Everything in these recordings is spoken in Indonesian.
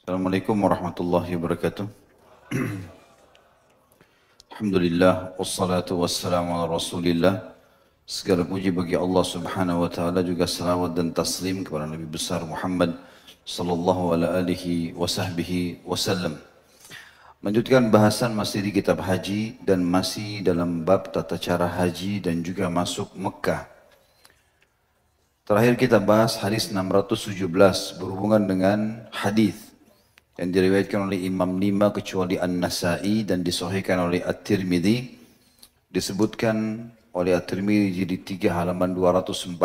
Assalamualaikum warahmatullahi wabarakatuh. Alhamdulillah, wassalatu wassalamu ala rasulillah. Segala puji bagi Allah subhanahu wa ta'ala, juga salawat dan taslim kepada Nabi besar Muhammad sallallahu alaihi wa sahbihi wasallam. Melanjutkan bahasan masih di kitab haji dan masih dalam bab tata cara haji dan juga masuk Mekah. Terakhir kita bahas hadis 617 berhubungan dengan hadis yang diriwayatkan oleh Imam 5 kecuali An-Nasai dan disahihkan oleh At-Tirmidzi. Disebutkan oleh At-Tirmidzi di 3 halaman 214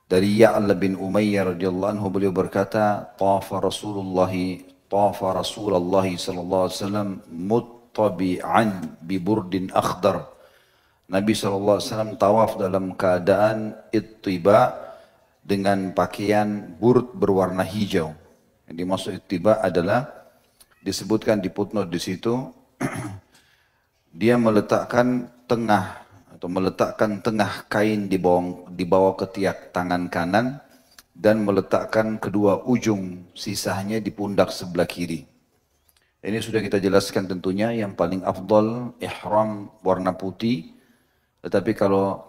dari Ya'la bin Umayyah radhiyallahu anhu, beliau berkata, tafa Rasulullah sallallahu alaihi wasallam muttabi'an bi burdin akhdar. Nabi sallallahu alaihi wasallam tawaf dalam keadaan ittiba dengan pakaian burd berwarna hijau. Yang dimaksud ittiba adalah disebutkan di footnote di situ dia meletakkan tengah kain di bawah ketiak tangan kanan dan meletakkan kedua ujung sisanya di pundak sebelah kiri. Ini sudah kita jelaskan tentunya yang paling afdal ihram warna putih, tetapi kalau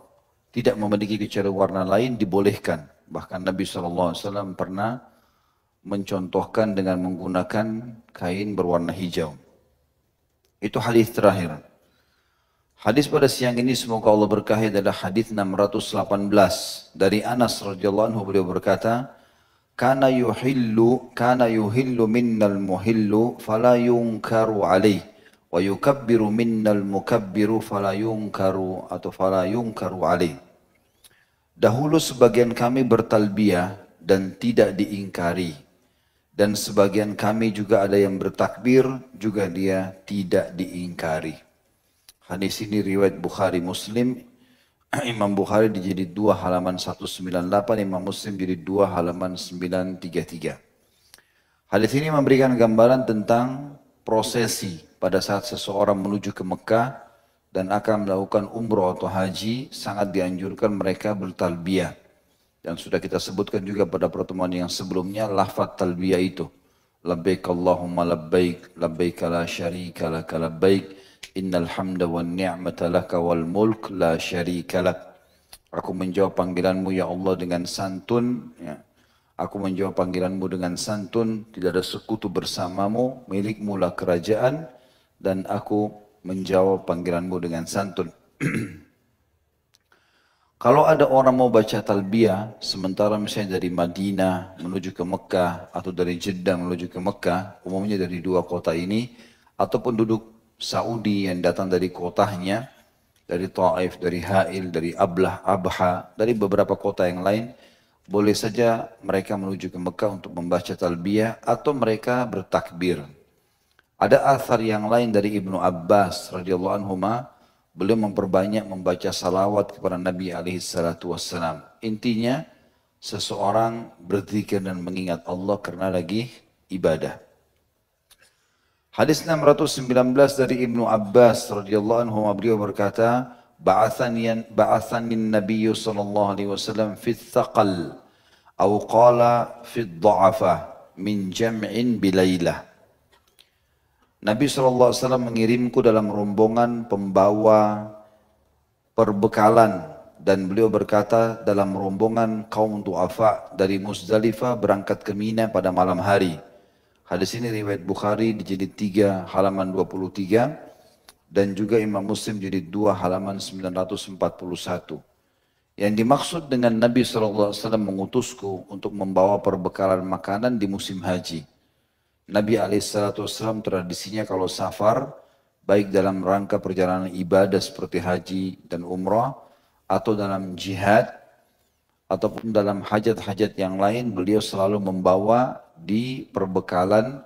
tidak memiliki kecuali warna lain dibolehkan. Bahkan Nabi SAW pernah mencontohkan dengan menggunakan kain berwarna hijau. Itu hadis terakhir. Hadis pada siang ini semoga Allah berkahi adalah hadis 618 dari Anas radhiyallahu anhu, beliau berkata, kana yuhillu minnal muhillu fala yunkaru alaih wa yukabbiru minnal mukabbiru fala yunkaru alaih. Dahulu sebagian kami bertalbiyah dan tidak diingkari, dan sebagian kami juga ada yang bertakbir juga dia tidak diingkari. Hadis ini riwayat Bukhari Muslim. Imam Bukhari di jilid 2 halaman 198, Imam Muslim jilid 2 halaman 933. Hadis ini memberikan gambaran tentang prosesi pada saat seseorang menuju ke Mekah dan akan melakukan umroh atau haji. Sangat dianjurkan mereka bertalbiyah. Dan sudah kita sebutkan juga pada pertemuan yang sebelumnya lafaz talbiyah itu. Labbaik Allahumma labbaik, labbaik la syarika laka labbaik, innal hamda wan ni'mata laka wal mulk la syarika lak. Aku menjawab panggilanmu ya Allah dengan santun, ya. Aku menjawab panggilanmu dengan santun, tidak ada sekutu bersamamu, milikmu lah kerajaan, dan aku menjawab panggilanmu dengan santun. Kalau ada orang mau baca talbiyah, sementara misalnya dari Madinah menuju ke Mekah, atau dari Jeddah menuju ke Mekah, umumnya dari dua kota ini, ataupun duduk Saudi yang datang dari kotanya, dari Taif, dari Ha'il, dari Ablah, Abha, dari beberapa kota yang lain, boleh saja mereka menuju ke Mekah untuk membaca talbiyah, atau mereka bertakbir. Ada athar yang lain dari Ibnu Abbas radhiyallahu anhu, beliau memperbanyak membaca salawat kepada Nabi SAW. Intinya, seseorang berzikir dan mengingat Allah karena lagi ibadah. Hadis 619 dari Ibnu Abbas radhiyallahu anhu, beliau berkata, ba'athani Nabi sallallahu alaihi wasallam fi thaqal atau qala fi dha'afa min jam'in bilailah. Nabi SAW mengirimku dalam rombongan pembawa perbekalan, dan beliau berkata dalam rombongan kaum du'afa dari Muzdalifah berangkat ke Mina pada malam hari. Hadis ini riwayat Bukhari di jilid 3 halaman 23 dan juga Imam Muslim jilid 2 halaman 941. Yang dimaksud dengan Nabi SAW mengutusku untuk membawa perbekalan makanan di musim haji. Nabi SAW tradisinya kalau safar, baik dalam rangka perjalanan ibadah seperti haji dan umrah, atau dalam jihad, ataupun dalam hajat-hajat yang lain, beliau selalu membawa di perbekalan,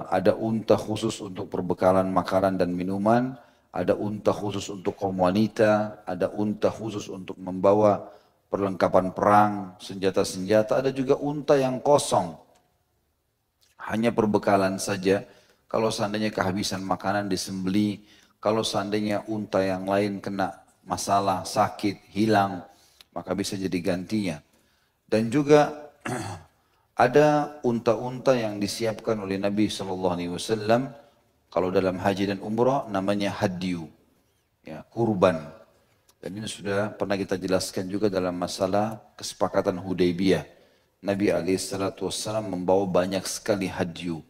ada unta khusus untuk perbekalan makanan dan minuman, ada unta khusus untuk kaum wanita, ada unta khusus untuk membawa perlengkapan perang, senjata-senjata, ada juga unta yang kosong. Hanya perbekalan saja, kalau seandainya kehabisan makanan disembeli, kalau seandainya unta yang lain kena masalah, sakit, hilang, maka bisa jadi gantinya. Dan juga Ada unta-unta yang disiapkan oleh Nabi SAW kalau dalam haji dan umrah namanya hadyu, ya, kurban. Dan ini sudah pernah kita jelaskan juga dalam masalah kesepakatan Hudaybiyah. Nabi SAW membawa banyak sekali hadyu.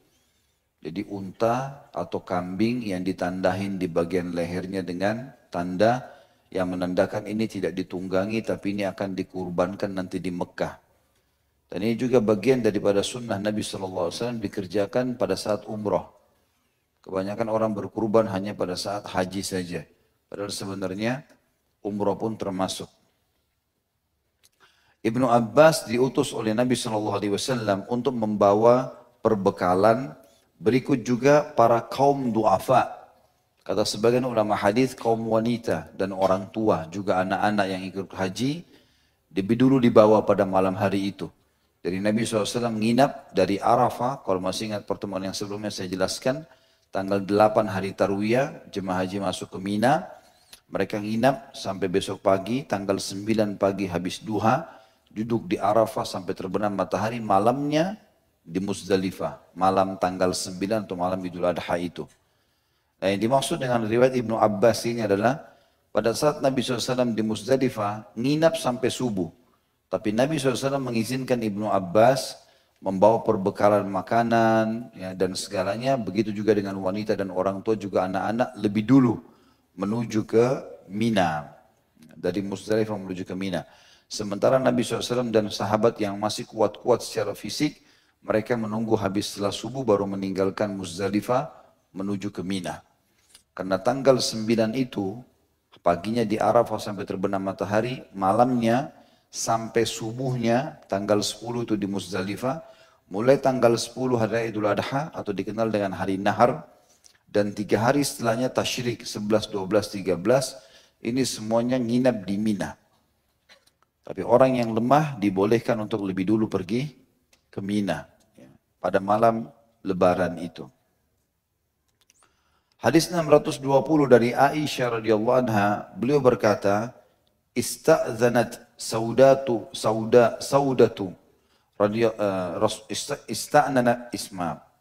Jadi unta atau kambing yang ditandahin di bagian lehernya dengan tanda yang menandakan ini tidak ditunggangi tapi ini akan dikurbankan nanti di Mekah. Dan ini juga bagian daripada sunnah Nabi SAW dikerjakan pada saat umrah. Kebanyakan orang berkurban hanya pada saat haji saja. Padahal sebenarnya umrah pun termasuk. Ibnu Abbas diutus oleh Nabi SAW untuk membawa perbekalan. Berikut juga para kaum du'afa. Kata sebagian ulama hadis kaum wanita dan orang tua juga anak-anak yang ikut haji lebih dulu dibawa pada malam hari itu. Jadi Nabi SAW nginap dari Arafah, kalau masih ingat pertemuan yang sebelumnya saya jelaskan, tanggal 8 hari Tarwiyah, jemaah haji masuk ke Mina, mereka nginap sampai besok pagi, tanggal 9 pagi habis duha, duduk di Arafah sampai terbenam matahari, malamnya di Muzdalifah, malam tanggal 9 atau malam Idul Adha itu. Nah yang dimaksud dengan riwayat Ibnu Abbas ini adalah pada saat Nabi SAW di Muzdalifah nginap sampai subuh. Tapi Nabi SAW mengizinkan Ibnu Abbas membawa perbekalan makanan ya, dan segalanya. Begitu juga dengan wanita dan orang tua juga anak-anak lebih dulu menuju ke Mina. Dari Muzdalifah menuju ke Mina. Sementara Nabi SAW dan sahabat yang masih kuat-kuat secara fisik, mereka menunggu habis setelah subuh baru meninggalkan Muzdalifah menuju ke Mina. Karena tanggal 9 itu, paginya di Arafah sampai terbenam matahari, malamnya sampai subuhnya tanggal 10 itu di Muzdalifah, mulai tanggal 10 hari Idul Adha atau dikenal dengan hari Nahar, dan 3 hari setelahnya Tasyrik 11, 12, 13, ini semuanya nginap di Mina. Tapi orang yang lemah dibolehkan untuk lebih dulu pergi ke Mina ya, pada malam Lebaran itu. Hadis 620 dari Aisyah radhiyallahu anha, beliau berkata, ista'zanat saudatu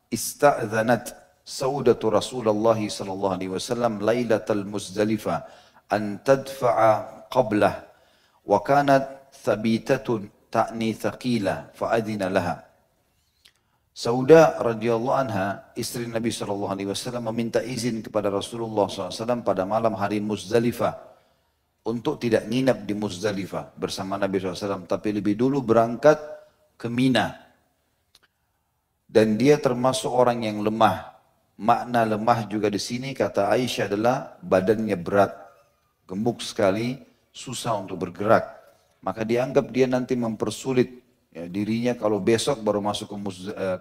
ista'zanat saudatu Rasulullah sallallahu alaihi wasallam lailatal Muzdalifah an tadfa'a qablah wa kanat thabitatun ta'ni thaqila fa'adina laha. Sauda radhiyallahu anha, istri Nabi SAW meminta izin kepada Rasulullah SAW pada malam hari Muzdalifah untuk tidak nginap di Muzdalifah bersama Nabi SAW, tapi lebih dulu berangkat ke Mina. Dan dia termasuk orang yang lemah. Makna lemah juga di sini kata Aisyah adalah badannya berat, gemuk sekali, susah untuk bergerak. Maka dianggap dia nanti mempersulit ya, dirinya kalau besok baru masuk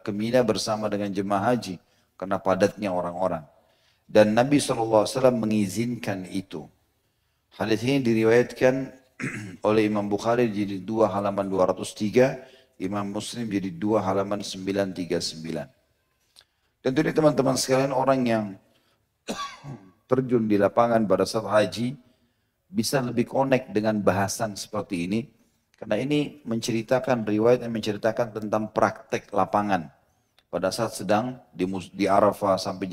ke Mina bersama dengan jemaah haji karena padatnya orang-orang. Dan Nabi SAW mengizinkan itu. Hadis ini diriwayatkan oleh Imam Bukhari jadi 2 halaman 203, Imam Muslim jadi 2 halaman 939. Tentu ini teman-teman sekalian orang yang terjun di lapangan pada saat haji bisa lebih connect dengan bahasan seperti ini. Karena ini menceritakan riwayat yang menceritakan tentang praktek lapangan. Pada saat sedang di Arafah sampai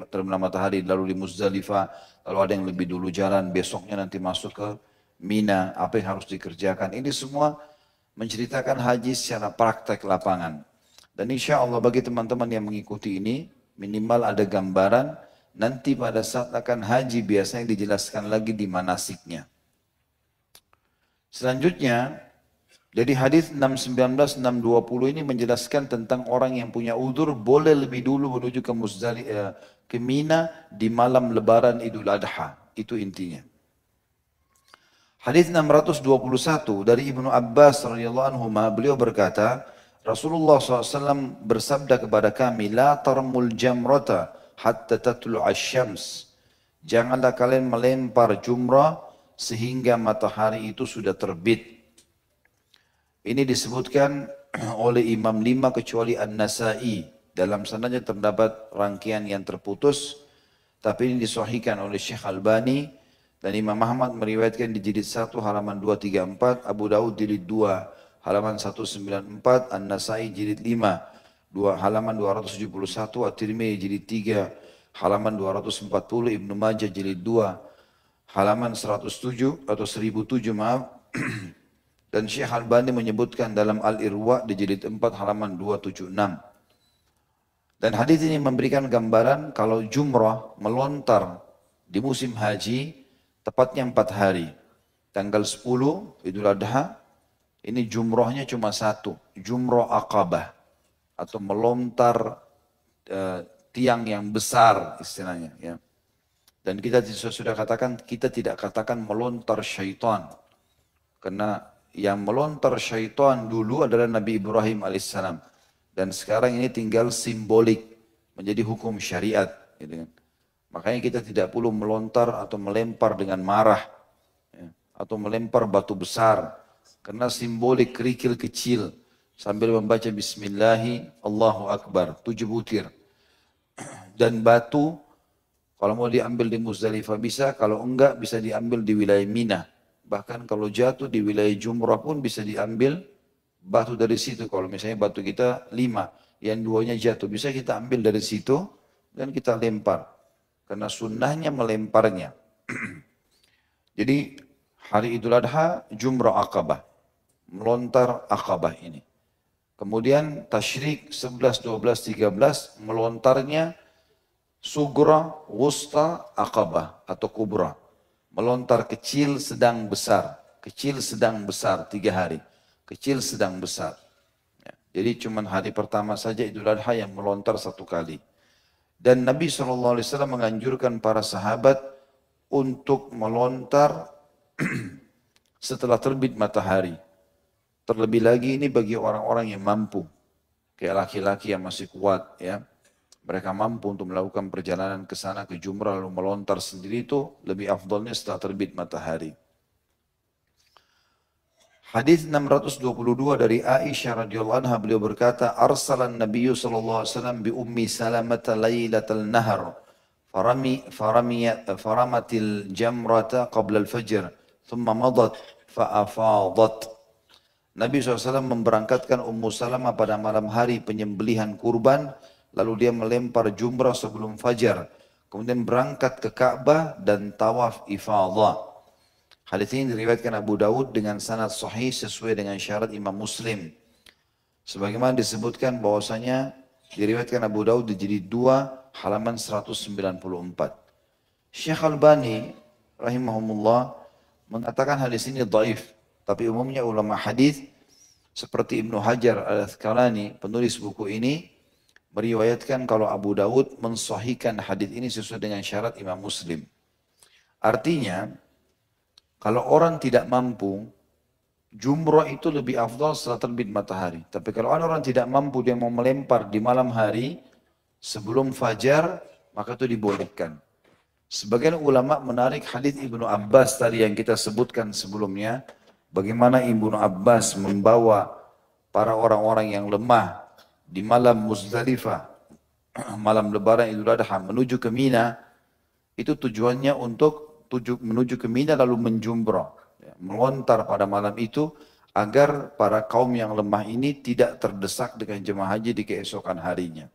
terbenam matahari, lalu di Muzdalifah, lalu ada yang lebih dulu jalan, besoknya nanti masuk ke Mina, apa yang harus dikerjakan. Ini semua menceritakan haji secara praktek lapangan. Dan insya Allah bagi teman-teman yang mengikuti ini, minimal ada gambaran, nanti pada saat akan haji biasanya dijelaskan lagi di manasiknya. Selanjutnya, dari hadis 619, 620 ini menjelaskan tentang orang yang punya udzur boleh lebih dulu menuju ke ke Mina di malam Lebaran Idul Adha. Itu intinya. Hadis 621 dari Ibnu Abbas radhiyallahu anhu, beliau berkata, Rasulullah SAW bersabda kepada kami, la tarmul jamrata hatta tatlu'a syams. Janganlah kalian melempar jumrah sehingga matahari itu sudah terbit. Ini disebutkan oleh Imam 5 kecuali An-Nasai. Dalam sanadnya terdapat rangkaian yang terputus, tapi ini disahihkan oleh Syekh Albani, dan Imam Ahmad meriwayatkan di jilid 1 halaman 234, Abu Daud jilid 2 halaman 194, An-Nasai jilid 5, halaman 271, At-Tirmidzi jilid 3, halaman 240, Ibnu Majah jilid 2, halaman 107 atau 1007 maaf. Dan Syekh Albani menyebutkan dalam Al-Irwa di jilid 4 halaman 276. Dan hadis ini memberikan gambaran kalau jumrah melontar di musim haji tepatnya 4 hari. Tanggal 10 Idul Adha, ini jumrahnya cuma satu, jumrah Aqabah atau melontar tiang yang besar istilahnya. Ya. Dan kita sudah katakan, kita tidak katakan melontar syaitan. Karena yang melontar syaitan dulu adalah Nabi Ibrahim alaihissalam. Dan sekarang ini tinggal simbolik menjadi hukum syariat. Gitu kan. Makanya kita tidak perlu melontar atau melempar dengan marah. Ya, atau melempar batu besar. Karena simbolik kerikil kecil. Sambil membaca Bismillahi Allahu Akbar. 7 butir. Dan batu kalau mau diambil di Muzdalifah bisa. Kalau enggak bisa diambil di wilayah Mina. Bahkan kalau jatuh di wilayah Jumrah pun bisa diambil batu dari situ. Kalau misalnya batu kita 5, yang 2-nya jatuh. Bisa kita ambil dari situ dan kita lempar. Karena sunnahnya melemparnya. Jadi hari Idul Adha Jumrah Aqabah. Melontar Aqabah ini. Kemudian Tasyrik 11, 12, 13 melontarnya Sugra, Wusta, Aqabah atau Kubra. Melontar kecil, sedang, besar. Kecil, sedang, besar, 3 hari. Kecil, sedang, besar. Ya, jadi cuma hari pertama saja Idul Adha yang melontar 1 kali. Dan Nabi SAW menganjurkan para sahabat untuk melontar setelah terbit matahari. Terlebih lagi ini bagi orang-orang yang mampu. Kayak laki-laki yang masih kuat ya. Mereka mampu untuk melakukan perjalanan ke sana ke Jumrah lalu melontar sendiri itu lebih afdolnya setelah terbit matahari. Hadis 622 dari Aisyah radhiyallahu anha beliau berkata, "Arsalan Nabiyyu sallallahu alaihi wasallam bi ummi Salamah lailatal nahar faramatil jamrata qabla al-fajr thumma madat fa'afadat." Nabi SAW memberangkatkan Ummu Salamah pada malam hari penyembelihan kurban. Lalu dia melempar jumrah sebelum fajar. Kemudian berangkat ke Ka'bah dan tawaf ifadah. Hadis ini diriwayatkan Abu Dawud dengan sanad sahih sesuai dengan syarat Imam Muslim. Sebagaimana disebutkan bahwasanya diriwayatkan Abu Dawud di jilid 2 halaman 194. Syekh Albani rahimahumullah mengatakan hadis ini dhaif. Tapi umumnya ulama hadis seperti Ibnu Hajar al-Asqalani penulis buku ini meriwayatkan kalau Abu Dawud mensahihkan hadis ini sesuai dengan syarat Imam Muslim. Artinya, kalau orang tidak mampu, jumrah itu lebih afdal setelah terbit matahari. Tapi kalau ada orang tidak mampu, dia mau melempar di malam hari, sebelum fajar, maka itu dibolehkan. Sebagian ulama menarik hadis Ibnu Abbas tadi yang kita sebutkan sebelumnya, bagaimana Ibnu Abbas membawa para orang-orang yang lemah di malam Muzdalifah, malam lebaran Idul Adha menuju ke Mina, itu tujuannya untuk menuju ke Mina lalu menjumrah, ya, melontar pada malam itu agar para kaum yang lemah ini tidak terdesak dengan jemaah haji di keesokan harinya.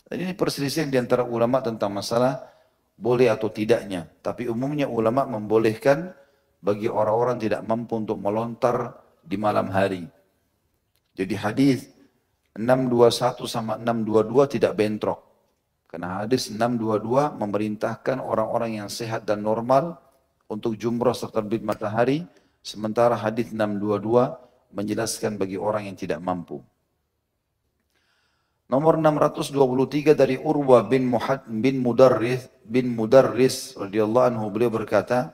Dan ini perselisihan di antara ulama tentang masalah boleh atau tidaknya. Tapi umumnya ulama membolehkan bagi orang-orang tidak mampu untuk melontar di malam hari. Jadi hadis 621 sama 622 tidak bentrok. Karena hadis 622 memerintahkan orang-orang yang sehat dan normal untuk jumrah setelah terbit matahari. Sementara hadis 622 menjelaskan bagi orang yang tidak mampu. Nomor 623 dari Urwah bin Mudarris radhiyallahu anhu, beliau berkata,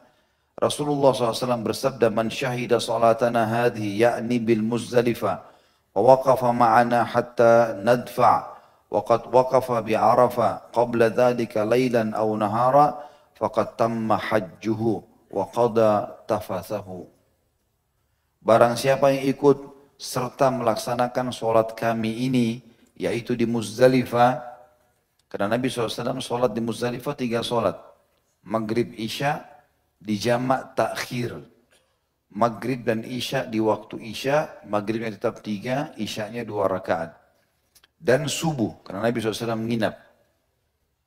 Rasulullah SAW bersabda, "Man syahida salatana hadhi ya'ni bil Muzdalifah wa waqafa ma'ana hatta nadfa wa qad waqafa bi Arafah qabla dhalika laylan aw nahara faqad tamma hajjuhu wa qada tafathahu." Barang siapa yang ikut serta melaksanakan solat kami ini, yaitu di Muzdalifah, karena Nabi SAW solat di Muzdalifah 3 solat, maghrib, isya, di jamak takhir. maghrib dan isya di waktu isya, maghribnya tetap 3, isyanya 2 rakaat. Dan subuh, karena Nabi SAW menginap.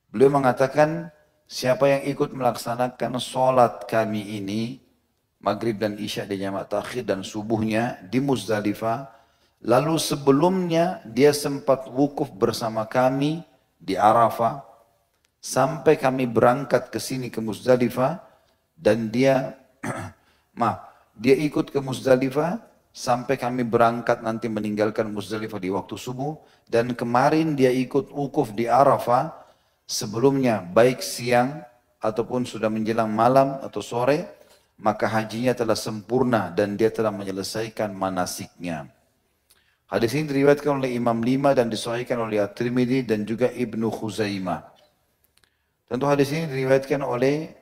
Beliau mengatakan, siapa yang ikut melaksanakan sholat kami ini, maghrib dan isya di jamak takhir dan subuhnya di Muzdalifah, lalu sebelumnya dia sempat wukuf bersama kami di Arafah, sampai kami berangkat ke sini ke Muzdalifah, dan dia, dia ikut ke Muzdalifah, sampai kami berangkat nanti meninggalkan Muzdalifah di waktu subuh, dan kemarin dia ikut wukuf di Arafah, sebelumnya baik siang ataupun sudah menjelang malam atau sore, maka hajinya telah sempurna dan dia telah menyelesaikan manasiknya. Hadis ini diriwayatkan oleh Imam Lima dan disahihkan oleh At-Tirmidzi dan juga Ibnu Khuzaimah. Tentu hadis ini diriwayatkan oleh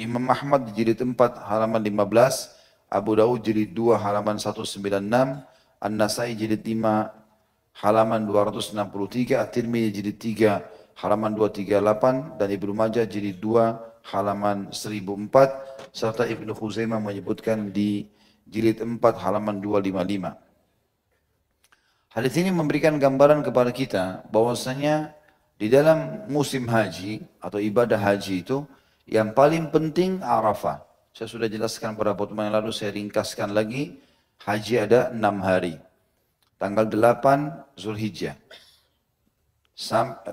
Imam Ahmad di jilid 4 halaman 15, Abu Daud jilid 2 halaman 196, An-Nasai jilid 5 halaman 263, At-Tirmidzi jilid 3 halaman 238, dan Ibnu Majah jilid 2 halaman 1004, serta Ibnu Khuzaimah menyebutkan di jilid 4 halaman 255. Hadis ini memberikan gambaran kepada kita bahwasanya di dalam musim haji atau ibadah haji itu yang paling penting Arafah. Saya sudah jelaskan pada pertemuan yang lalu, saya ringkaskan lagi. Haji ada 6 hari. Tanggal 8 Zulhijjah.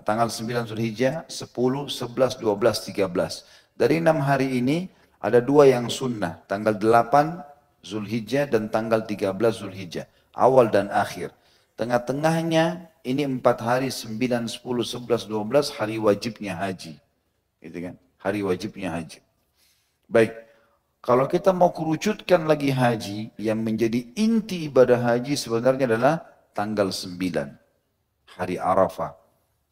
Tanggal 9 Zulhijjah, 10, 11, 12, 13. Dari 6 hari ini ada 2 yang sunnah. Tanggal 8 Zulhijjah dan tanggal 13 Zulhijjah. Awal dan akhir. Tengah-tengahnya ini 4 hari, 9, 10, 11, 12 hari wajibnya haji. Gitu kan? Hari wajibnya haji. Baik, kalau kita mau kerucutkan lagi haji, yang menjadi inti ibadah haji sebenarnya adalah tanggal 9. Hari Arafah.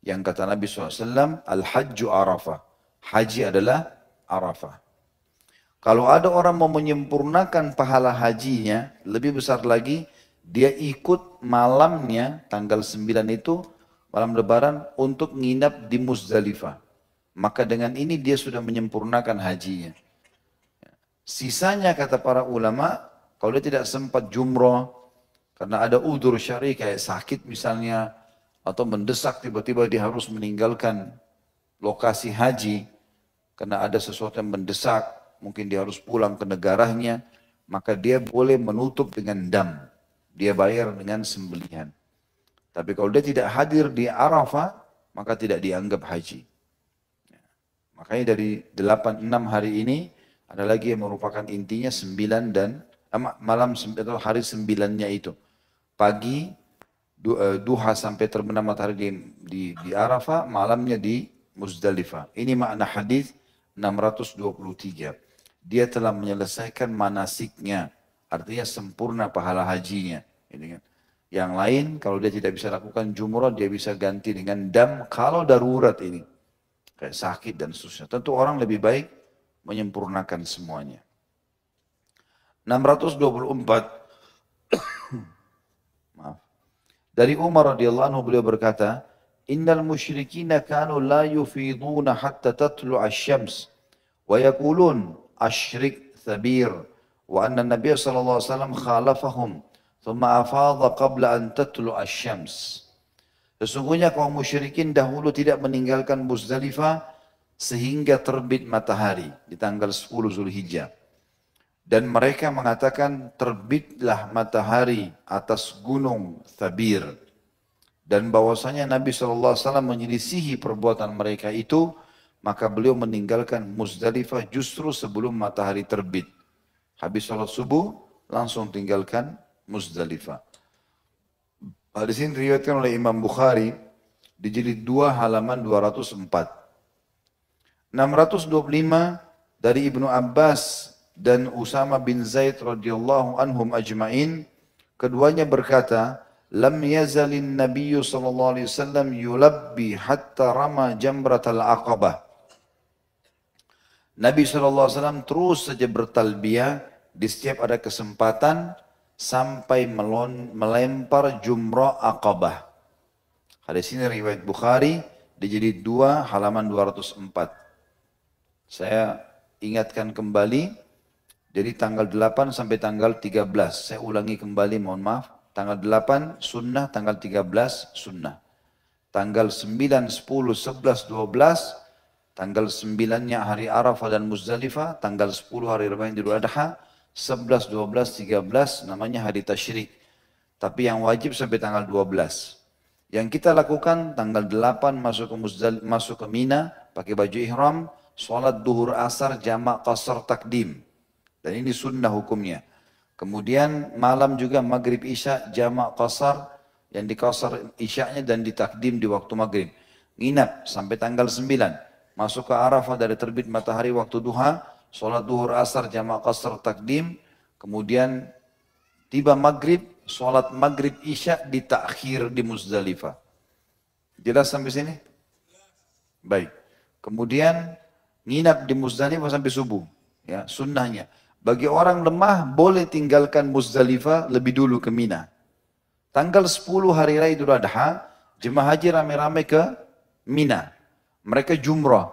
Yang kata Nabi SAW, Al-Hajju Arafah. Haji adalah Arafah. Kalau ada orang mau menyempurnakan pahala hajinya, lebih besar lagi, dia ikut malamnya, tanggal 9 itu, malam lebaran, untuk nginap di Muzdalifah. Maka dengan ini dia sudah menyempurnakan hajinya. Sisanya kata para ulama, kalau dia tidak sempat jumroh, karena ada udzur syar'i kayak sakit misalnya, atau mendesak tiba-tiba dia harus meninggalkan lokasi haji, karena ada sesuatu yang mendesak, mungkin dia harus pulang ke negaranya, maka dia boleh menutup dengan dam. Dia bayar dengan sembelihan. Tapi kalau dia tidak hadir di Arafah, maka tidak dianggap haji. Makanya dari 8-6 hari ini, ada lagi yang merupakan intinya 9 dan malam atau hari 9-nya itu. Pagi, duha sampai terbenam matahari di Arafah, malamnya di Muzdalifah. Ini makna hadis 623. Dia telah menyelesaikan manasiknya. Artinya sempurna pahala hajinya. Ini kan. Yang lain kalau dia tidak bisa lakukan jumrah, dia bisa ganti dengan dam kalau darurat ini. Kayak sakit dan seterusnya. Tentu orang lebih baik menyempurnakan semuanya. 624. Maaf. Dari Umar radhiyallahu anhu beliau berkata, "Innal musyrikina kanu la yufiduna hatta tatlu'a asy-syams wa yaqulun asyrik thabir." Wa anna Nabiy sallallahu alaihi wasallam khalafahum thumma afadha qabla an tatlu asy-syams. Sesungguhnya kaum musyrikin dahulu tidak meninggalkan Muzdalifah sehingga terbit matahari di tanggal 10 Zulhijjah. Dan mereka mengatakan terbitlah matahari atas gunung Thabir. Dan bahwasanya Nabi SAW menyelisihi perbuatan mereka itu, maka beliau meninggalkan Muzdalifah justru sebelum matahari terbit. Habis sholat subuh, langsung tinggalkan Muzdalifah. Hadis ini diriwayatkan oleh Imam Bukhari di jilid 2 halaman 204. 625 dari Ibnu Abbas dan Usama bin Zaid radhiyallahu anhum ajma'in, keduanya berkata, "Lam yazalin Nabiyyu sallallahu alaihi wasallam yulabbi hatta rama jamratal aqabah." Nabi SAW terus saja bertalbiyah di setiap ada kesempatan sampai melempar jumrah Aqabah. Hadis ini riwayat Bukhari di jilid 2 halaman 204. Saya ingatkan kembali Jadi tanggal 8 sampai tanggal 13. Saya ulangi kembali, mohon maaf. Tanggal 8 sunnah, tanggal 13 sunnah. Tanggal 9, 10, 11, 12, tanggal 9-nya hari Arafah dan Muzdalifah, tanggal 10 hari Raya Idul Adha, 11, 12, 13 namanya hari tasyrik. Tapi yang wajib sampai tanggal 12. Yang kita lakukan tanggal 8 masuk ke Mina, pakai baju ihram, sholat duhur asar jamak qasar takdim. Dan ini sunnah hukumnya. Kemudian malam juga maghrib isya jamak qasar, yang dikasar isya'nya dan ditakdim di waktu maghrib. Nginap sampai tanggal 9. Masuk ke Arafah dari terbit matahari waktu duha, sholat duhur asar jamak qasar takdim. Kemudian tiba maghrib, sholat maghrib isya ditakhir di Muzdalifah. Jelas sampai sini? Baik. Kemudian nginap di Muzdalifah sampai subuh. Ya, sunnahnya. Bagi orang lemah boleh tinggalkan Muzdalifah lebih dulu ke Mina. Tanggal 10 hari Raya Idul Adha, jemaah haji rame-rame ke Mina. Mereka jumrah.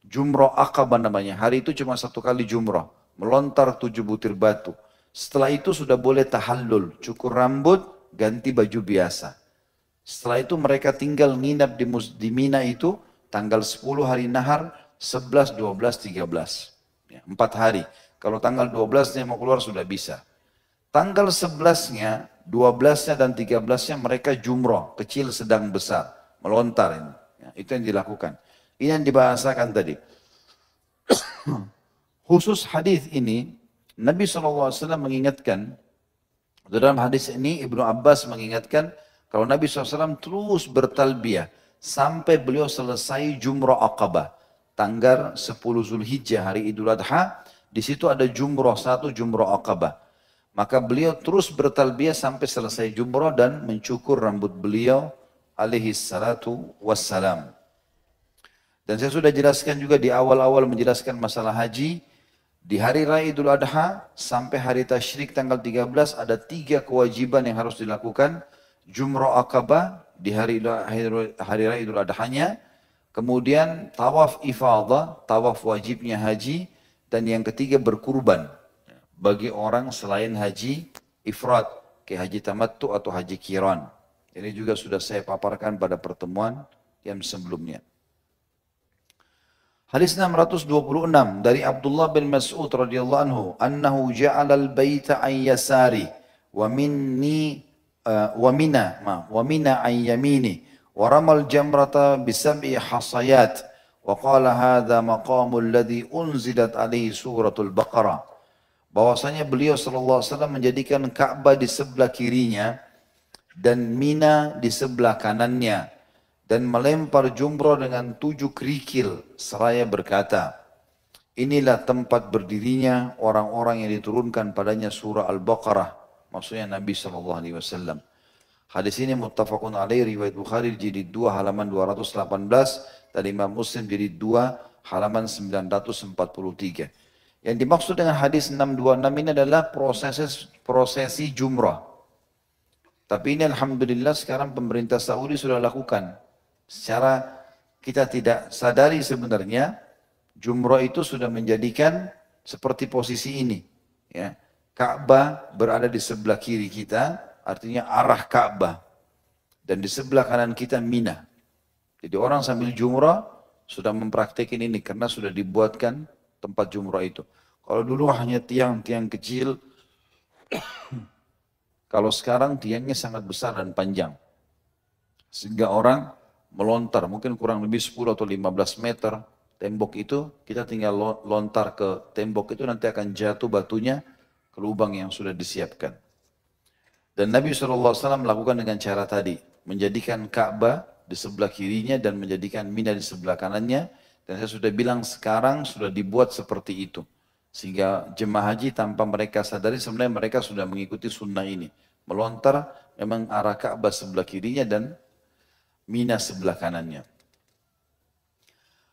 Jumrah Aqabah namanya. Hari itu cuma satu kali jumrah. Melontar 7 butir batu. Setelah itu sudah boleh tahallul. Cukur rambut, ganti baju biasa. Setelah itu mereka tinggal nginap di Mina itu tanggal 10 hari Nahar, 11, 12, 13. Ya, 4 hari. Kalau tanggal 12-nya mau keluar sudah bisa. Tanggal 11-nya, 12-nya dan 13-nya mereka jumroh, kecil, sedang, besar. Melontar ini. Ya, itu yang dilakukan. Ini yang dibahasakan tadi. Khusus hadis ini, Nabi SAW mengingatkan, dalam hadis ini Ibnu Abbas mengingatkan, kalau Nabi SAW terus bertalbiyah, sampai beliau selesai jumrah Aqabah. Tanggal 10 Zulhijjah hari Idul Adha, di situ ada jumrah satu, jumrah Aqabah. Maka beliau terus bertalbiyah sampai selesai jumrah dan mencukur rambut beliau alaihi salatu wassalam. Dan saya sudah jelaskan juga di awal-awal menjelaskan masalah haji. Di hari Raya Idul Adha sampai hari tasyrik tanggal 13 ada 3 kewajiban yang harus dilakukan. Jumrah Aqabah di hari Raya Idul Adha-nya. Kemudian tawaf ifadah, tawaf wajibnya haji. Dan yang ketiga berkurban bagi orang selain haji ifrat, kayak haji tamattu atau haji qiran. Ini juga sudah saya paparkan pada pertemuan yang sebelumnya. Hadis 626 dari Abdullah bin Mas'ud radhiyallahu anhu, annahu ja'ala al-baita an yasari wa mina an yamini wa ramal jamrata bi sab'i hasayat. وقال هذا مقام الذي أنزلت عليه سورة البقرة. Bahwasanya beliau sallallahu alaihi wasallam menjadikan Ka'bah di sebelah kirinya dan Mina di sebelah kanannya dan melempar jumrah dengan 7 kerikil seraya berkata, inilah tempat berdirinya orang-orang yang diturunkan padanya surah Al-Baqarah, maksudnya Nabi sallallahu alaihi wasallam. Hadis ini muttafaqun alaih, riwayat Bukhari jilid 2 halaman 218 dan Imam Muslim jilid 2 halaman 943. Yang dimaksud dengan hadis 626 ini adalah prosesi jumrah. Tapi ini alhamdulillah sekarang pemerintah Saudi sudah lakukan. Secara kita tidak sadari sebenarnya jumrah itu sudah menjadikan seperti posisi ini. Ya. Ka'bah berada di sebelah kiri kita, artinya arah Ka'bah. Dan di sebelah kanan kita Mina. Jadi orang sambil jumrah sudah mempraktekin ini karena sudah dibuatkan tempat jumrah itu. Kalau dulu hanya tiang-tiang kecil, kalau sekarang tiangnya sangat besar dan panjang. Sehingga orang melontar, mungkin kurang lebih 10 atau 15 meter tembok itu, kita tinggal lontar ke tembok itu nanti akan jatuh batunya ke lubang yang sudah disiapkan. Dan Nabi SAW melakukan dengan cara tadi, menjadikan Ka'bah di sebelah kirinya dan menjadikan Mina di sebelah kanannya. Dan saya sudah bilang sekarang sudah dibuat seperti itu. Sehingga jemaah haji tanpa mereka sadari sebenarnya mereka sudah mengikuti sunnah ini. Melontar memang arah Ka'bah sebelah kirinya dan Mina sebelah kanannya.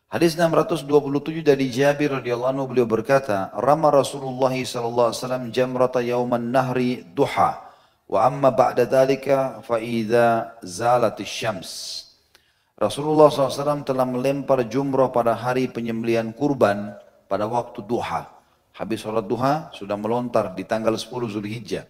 Hadis 627 dari Jabir radhiyallahu anhu, beliau berkata, "Rama Rasulullah sallallahu alaihi wasallam jamrata yauman nahri duha, wa amma ba'da dzalika fa idza zalatis syams." Rasulullah SAW telah melempar jumrah pada hari penyembelihan kurban pada waktu duha. Habis sholat duha sudah melontar di tanggal 10 Zulhijjah.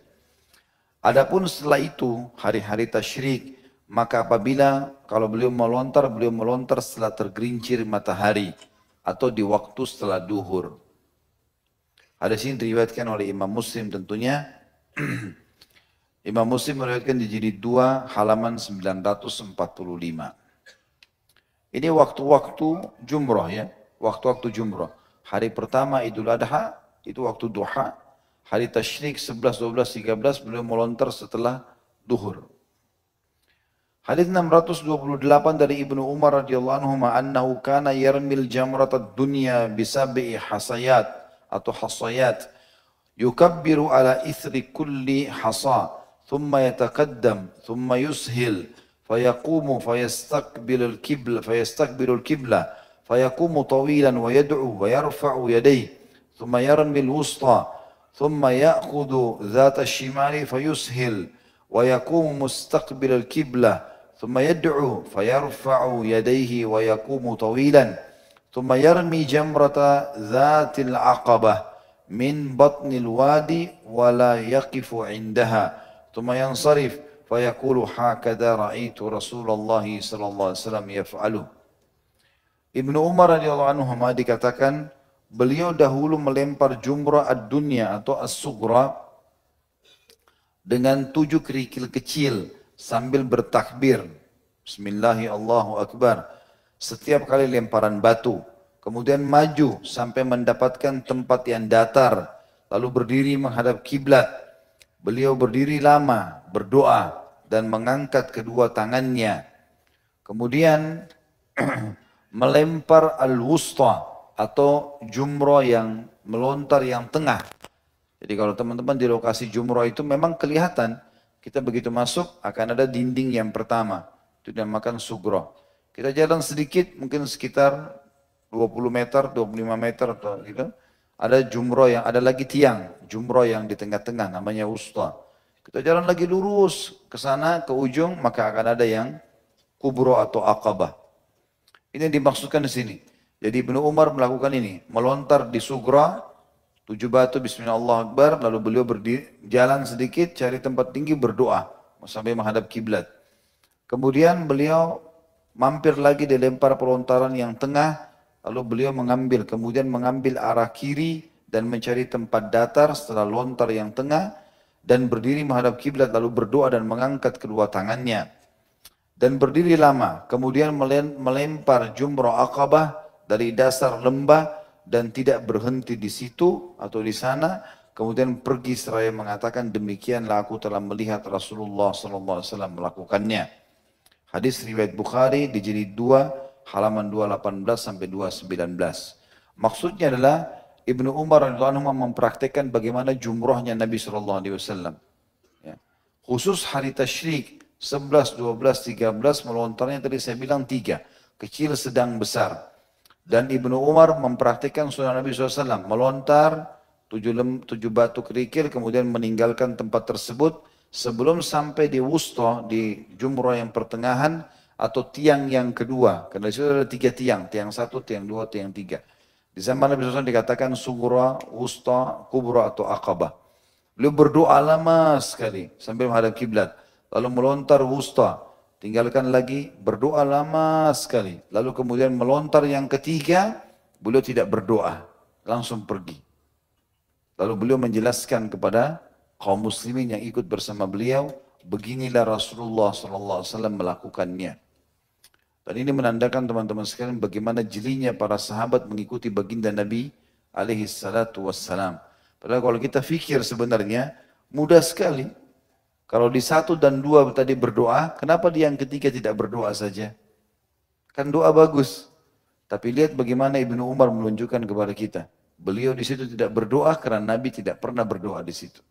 Adapun setelah itu hari-hari tasyrik, maka apabila kalau beliau melontar setelah tergelincir matahari atau di waktu setelah duhur. Hadis ini diriwayatkan oleh Imam Muslim tentunya. Imam Muslim meriwayatkan di jilid 2 halaman 945. Ini waktu-waktu jumrah ya, waktu-waktu jumrah. Hari pertama Idul Adha itu waktu duha. Hari tasyrik 11, 12, 13 beliau melontar setelah duhur. Hadis 628 dari Ibnu Umar radhiyallahu anhu annahu kana yarmil jamratad dunya bisabi hasayat atau hasayat yukabbiru ala ithri kulli hasa thumma yataqaddam thumma yushil fayaqumu fayastaqbilu al-qibla fayaqumu tawilan wa yad'u wa yarfa'u yadayhi thumma yarmi al-wusta thumma ya'khudhu dhata ash-shimali fayushil wa yaqumu mustaqbil al-qibla ثم يدعو فيرفع يديه ويقوم طويلا ثم يرمي جمرة ذات العقبة من بطن الوادي ولا يقف عندها ثم ينصرف فيقول هكذا رأيت رسول الله صلى الله عليه وسلم يفعله. Ibnu Umar radhiyallahu anhu dikatakan beliau dahulu melempar jumrah ad-dunya atau as-sughra dengan 7 kerikil kecil sambil bertakbir. Bismillahirrahmanirrahim. Setiap kali lemparan batu. Kemudian maju sampai mendapatkan tempat yang datar. Lalu berdiri menghadap kiblat. Beliau berdiri lama, berdoa dan mengangkat kedua tangannya. Kemudian melempar al-wusta atau jumrah yang melontar yang tengah. Jadi kalau teman-teman di lokasi jumrah itu memang kelihatan kita begitu masuk akan ada dinding yang pertama. Itu dinamakan sughra. Kita jalan sedikit mungkin sekitar 20 meter, 25 meter atau gitu. Ada jumrah yang ada lagi tiang, jumrah yang di tengah-tengah namanya wusta. Kita jalan lagi lurus ke sana ke ujung maka akan ada yang kubra atau aqabah. Ini yang dimaksudkan di sini. Jadi Ibnu Umar melakukan ini, melontar di sughra 7 batu bismillahirrahmanirrahim lalu beliau berdiri jalan sedikit cari tempat tinggi berdoa sampai menghadap kiblat. Kemudian beliau mampir lagi dilempar pelontaran yang tengah lalu beliau kemudian mengambil arah kiri dan mencari tempat datar setelah lontar yang tengah dan berdiri menghadap kiblat lalu berdoa dan mengangkat kedua tangannya dan berdiri lama kemudian melempar jumrah aqabah dari dasar lembah dan tidak berhenti di situ atau di sana, kemudian pergi seraya mengatakan demikianlah aku telah melihat Rasulullah SAW melakukannya. Hadis riwayat Bukhari di jilid 2 halaman 218 sampai 219. Maksudnya adalah Ibnu Umar radhiyallahu anhu mempraktekkan bagaimana jumrahnya Nabi SAW. Ya. Khusus hari tasyrik 11, 12, 13 melontarnya tadi saya bilang 3, kecil, sedang, besar. Dan Ibnu Umar mempraktikkan sunnah Nabi SAW, melontar 7 batu kerikil, kemudian meninggalkan tempat tersebut sebelum sampai di wusta, di jumrah yang pertengahan atau tiang yang kedua. Karena di situ ada 3 tiang, tiang 1, tiang 2, tiang 3. Di zaman Nabi SAW dikatakan sughra, wusta, kubra atau aqabah. Beliau berdoa lama sekali sambil menghadap kiblat, lalu melontar wusta. Tinggalkan lagi, berdoa lama sekali. Lalu kemudian melontar yang ketiga, beliau tidak berdoa, langsung pergi. Lalu beliau menjelaskan kepada kaum muslimin yang ikut bersama beliau, beginilah Rasulullah SAW melakukannya. Dan ini menandakan teman-teman sekalian bagaimana jelinya para sahabat mengikuti baginda Nabi alaihi salatu wassalam. Padahal kalau kita fikir sebenarnya mudah sekali. Kalau di 1 dan 2 tadi berdoa, kenapa di yang ketiga tidak berdoa saja? Kan doa bagus. Tapi lihat bagaimana Ibnu Umar menunjukkan kepada kita. Beliau di situ tidak berdoa karena Nabi tidak pernah berdoa di situ.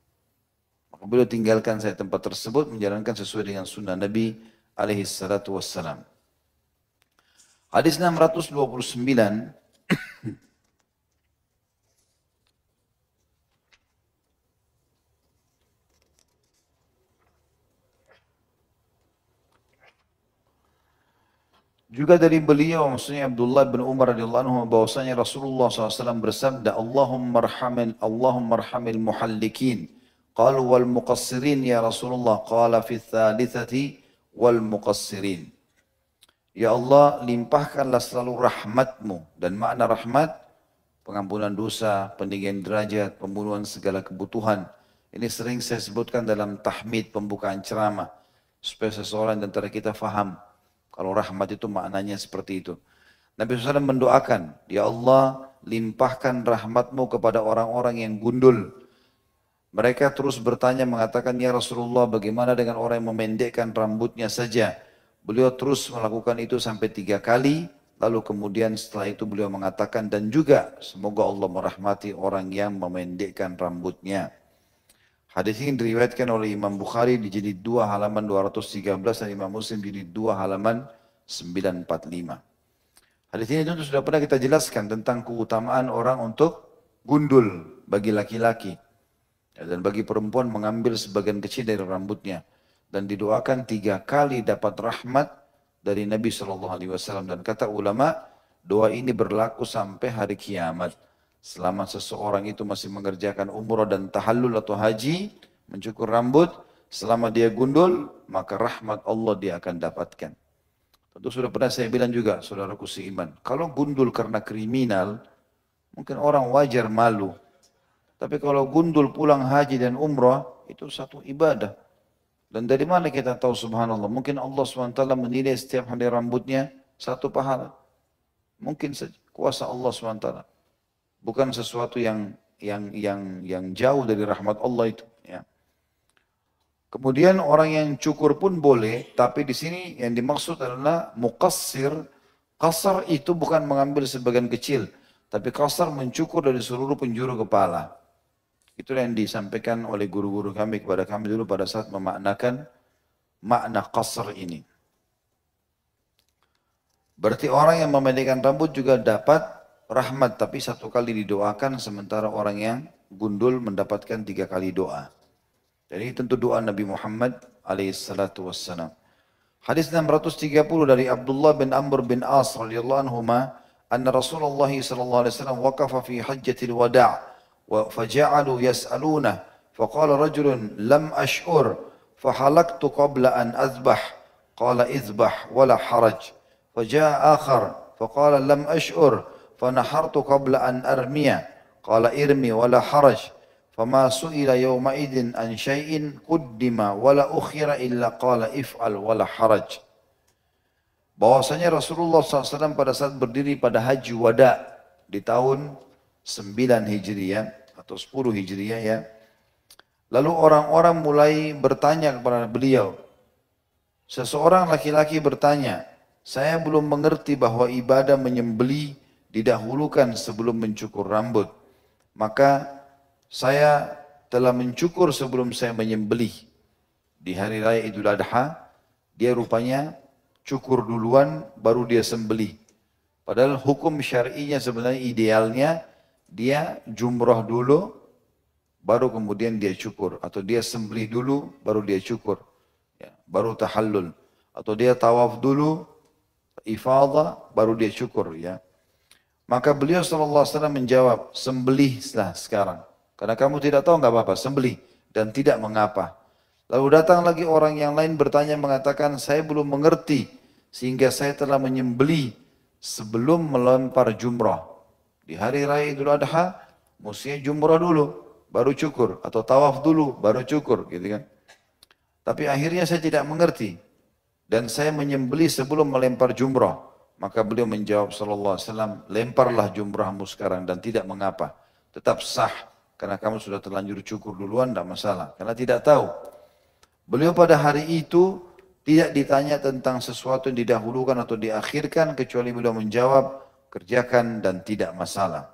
Maka beliau tinggalkan saya tempat tersebut menjalankan sesuai dengan sunnah Nabi alaihi salatu wassalam. Hadis 629. Juga dari beliau, maksudnya Abdullah bin Umar radhiyallahu anhu, bahwasanya Rasulullah SAW bersabda, Allahumma arhamil muhallikin. Qalu wal muqassirin ya Rasulullah. Qala fi thalithati wal muqassirin. Ya Allah, limpahkanlah selalu rahmatmu. Dan makna rahmat, pengampunan dosa, peninggian derajat, pembunuhan segala kebutuhan. Ini sering saya sebutkan dalam tahmid, pembukaan ceramah. Supaya seseorang di antara kita faham. Kalau rahmat itu maknanya seperti itu. Nabi SAW mendoakan, Ya Allah, limpahkan rahmatmu kepada orang-orang yang gundul. Mereka terus bertanya mengatakan, Ya Rasulullah, bagaimana dengan orang yang memendekkan rambutnya saja? Beliau terus melakukan itu sampai 3 kali. Lalu kemudian setelah itu beliau mengatakan, dan juga semoga Allah merahmati orang yang memendekkan rambutnya. Hadis ini diriwayatkan oleh Imam Bukhari di jilid 2 halaman 213 dan Imam Muslim di jilid 2 halaman 945. Hadis ini tentu sudah pernah kita jelaskan tentang keutamaan orang untuk gundul bagi laki-laki. Dan bagi perempuan mengambil sebagian kecil dari rambutnya. Dan didoakan 3 kali dapat rahmat dari Nabi SAW. Dan kata ulama, doa ini berlaku sampai hari kiamat. Selama seseorang itu masih mengerjakan umrah dan tahallul atau haji, mencukur rambut, selama dia gundul, maka rahmat Allah dia akan dapatkan. Tentu sudah pernah saya bilang juga, saudaraku seiman, kalau gundul karena kriminal, mungkin orang wajar malu. Tapi kalau gundul pulang haji dan umrah, itu satu ibadah. Dan dari mana kita tahu subhanallah, mungkin Allah SWT menilai setiap helai rambutnya satu pahala. Mungkin saja kuasa Allah SWT. Bukan sesuatu yang jauh dari rahmat Allah itu. Ya. Kemudian orang yang cukur pun boleh, tapi di sini yang dimaksud adalah muqassir. Qasar itu bukan mengambil sebagian kecil, tapi qasar mencukur dari seluruh penjuru kepala. Itulah yang disampaikan oleh guru-guru kami kepada kami dulu pada saat memaknakan makna qasar ini. Berarti orang yang memendekkan rambut juga dapat rahmat, tapi 1 kali didoakan, sementara orang yang gundul mendapatkan 3 kali doa. Jadi tentu doa Nabi Muhammad alaihissalatu wassalam. Hadis 630 dari Abdullah bin Amr bin As radhiyallahu anhuma, anna Rasulullah sallallahu alaihi wasallam waqafa fi hajjatil wada' wa faja'alu yas'aluna faqala rajulun lam ash'ur fahalaktu qabla an azbah qala izbah wala haraj faja'a akhar faqala lam ash'ur فنحرت قبل أن أرمي قال ارمي ولا حرج فما سئل يومئذ عن شيء قدم ولا أخر إلا قال افعل ولا حرج. Bahwasanya Rasulullah SAW pada saat berdiri pada Haji Wada di tahun 9 Hijriah atau 10 Hijriah ya. Lalu orang-orang mulai bertanya kepada beliau. Seseorang laki-laki bertanya, saya belum mengerti bahwa ibadah menyembelih didahulukan sebelum mencukur rambut. Maka saya telah mencukur sebelum saya menyembelih. Di hari raya Idul Adha, dia rupanya cukur duluan baru dia sembelih. Padahal hukum syar'inya sebenarnya idealnya dia jumrah dulu baru kemudian dia cukur, atau dia sembelih dulu baru dia cukur. Ya, baru tahallul, atau dia tawaf dulu ifadah baru dia cukur ya. Maka beliau SAW menjawab, sembelihlah sekarang. Karena kamu tidak tahu, nggak apa-apa, sembelih. Dan tidak mengapa. Lalu datang lagi orang yang lain bertanya mengatakan, saya belum mengerti. Sehingga saya telah menyembelih sebelum melempar jumrah. Di hari raya Idul Adha, mestinya jumrah dulu, baru cukur. Atau tawaf dulu, baru cukur. Gitu kan. Tapi akhirnya saya tidak mengerti. Dan saya menyembelih sebelum melempar jumrah. Maka beliau menjawab sallallahu alaihi wasallam, lemparlah jumrahmu sekarang dan tidak mengapa. Tetap sah karena kamu sudah terlanjur cukur duluan, tidak masalah. Karena tidak tahu. Beliau pada hari itu tidak ditanya tentang sesuatu yang didahulukan atau diakhirkan, kecuali beliau menjawab, kerjakan dan tidak masalah.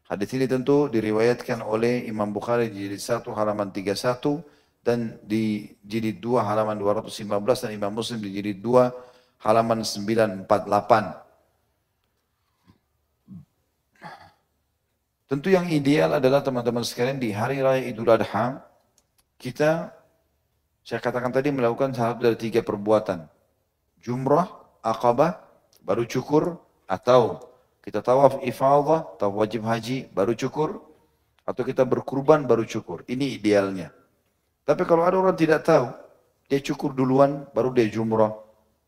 Hadis ini tentu diriwayatkan oleh Imam Bukhari di jilid 1 halaman 31 dan di jilid 2 halaman 215 dan Imam Muslim di jilid 2 halaman 948. Tentu yang ideal adalah teman-teman sekalian di hari raya Idul Adha, kita, saya katakan tadi, melakukan satu dari 3 perbuatan. Jumrah, Aqabah, baru cukur, atau kita tawaf ifadah, tawaf wajib haji, baru cukur, atau kita berkurban baru cukur. Ini idealnya. Tapi kalau ada orang tidak tahu, dia cukur duluan, baru dia jumrah.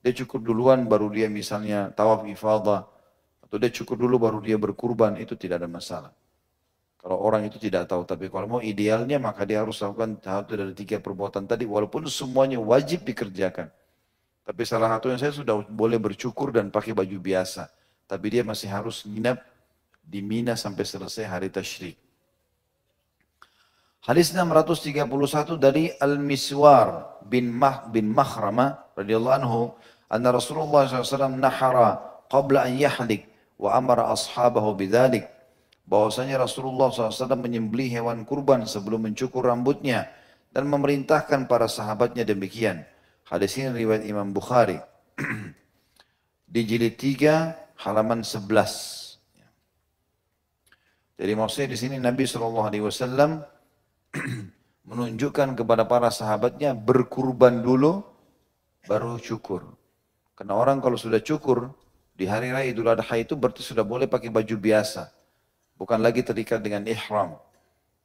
Dia cukur duluan, baru dia misalnya tawaf ifadah. Atau dia cukur dulu, baru dia berkurban. Itu tidak ada masalah. Kalau orang itu tidak tahu. Tapi kalau mau idealnya, maka dia harus lakukan satu dari 3 perbuatan tadi. Walaupun semuanya wajib dikerjakan. Tapi salah satu yang saya sudah boleh bercukur dan pakai baju biasa. Tapi dia masih harus nginap di Mina sampai selesai hari tasyrik. Hadis 631 dari Al-Miswar bin Makhrama radhiyallahu anhu, anna Rasulullah SAW nahara qabla an yahlik wa amara ashabahu bidzalik. Bahwasanya Rasulullah SAW menyembelih hewan kurban sebelum mencukur rambutnya dan memerintahkan para sahabatnya demikian. Hadis ini riwayat Imam Bukhari. Di jilid 3 halaman 11. Jadi maksudnya di sini Nabi SAW menunjukkan kepada para sahabatnya berkurban dulu baru cukur. Karena orang kalau sudah cukur di hari raya Idul Adha itu berarti sudah boleh pakai baju biasa. Bukan lagi terikat dengan ihram.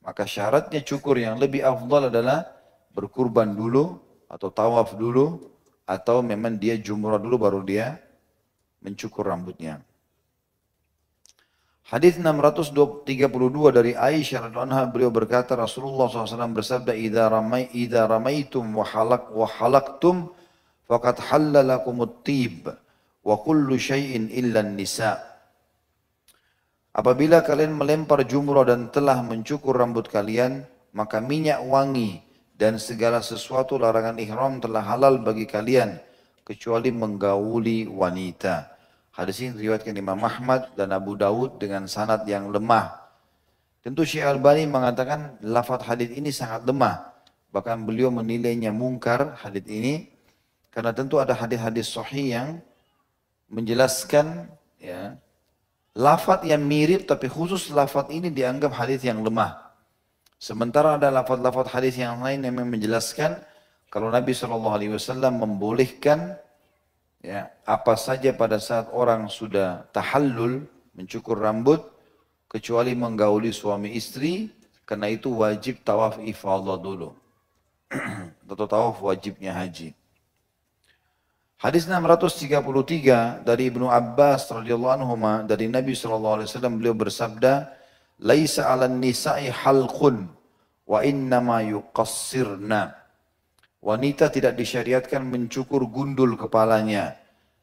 Maka syaratnya cukur yang lebih afdal adalah berkurban dulu atau tawaf dulu atau memang dia jumrah dulu baru dia mencukur rambutnya. Hadis 632 dari Aisyah radhiyallahu anha, beliau berkata Rasulullah SAW bersabda, "Idza ramaitum wa halaqtum faqad halalakumut tib wa kullu syai'in illa nisa." Apabila kalian melempar jumrah dan telah mencukur rambut kalian, maka minyak wangi dan segala sesuatu larangan ihram telah halal bagi kalian kecuali menggauli wanita. Hadis ini diriwayatkan Imam Ahmad dan Abu Dawud dengan sanad yang lemah. Tentu Syekh Albani mengatakan lafaz hadis ini sangat lemah. Bahkan beliau menilainya mungkar hadis ini karena tentu ada hadis-hadis sahih yang menjelaskan ya, lafaz yang mirip tapi khusus lafaz ini dianggap hadis yang lemah. Sementara ada lafaz-lafaz hadis yang lain yang menjelaskan kalau Nabi SAW membolehkan ya, apa saja pada saat orang sudah tahallul, mencukur rambut, kecuali menggauli suami istri, karena itu wajib tawaf ifadah dulu. Atau tawaf wajibnya haji. Hadis 633 dari Ibnu Abbas radhiyallahu anhu dari Nabi SAW, beliau bersabda, "Laisa 'alan nisa'i halqun wa innama yuqassirna." Wanita tidak disyariatkan mencukur gundul kepalanya,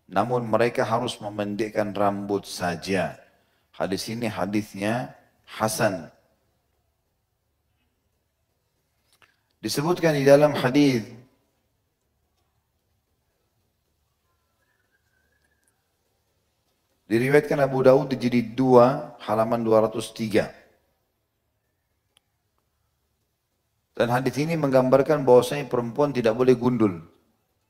namun mereka harus memendekkan rambut saja. Hadis ini hadisnya hasan. Disebutkan di dalam hadis diriwayatkan Abu Dawud di jilid 2 halaman 203. Dan hadis ini menggambarkan bahwasanya perempuan tidak boleh gundul.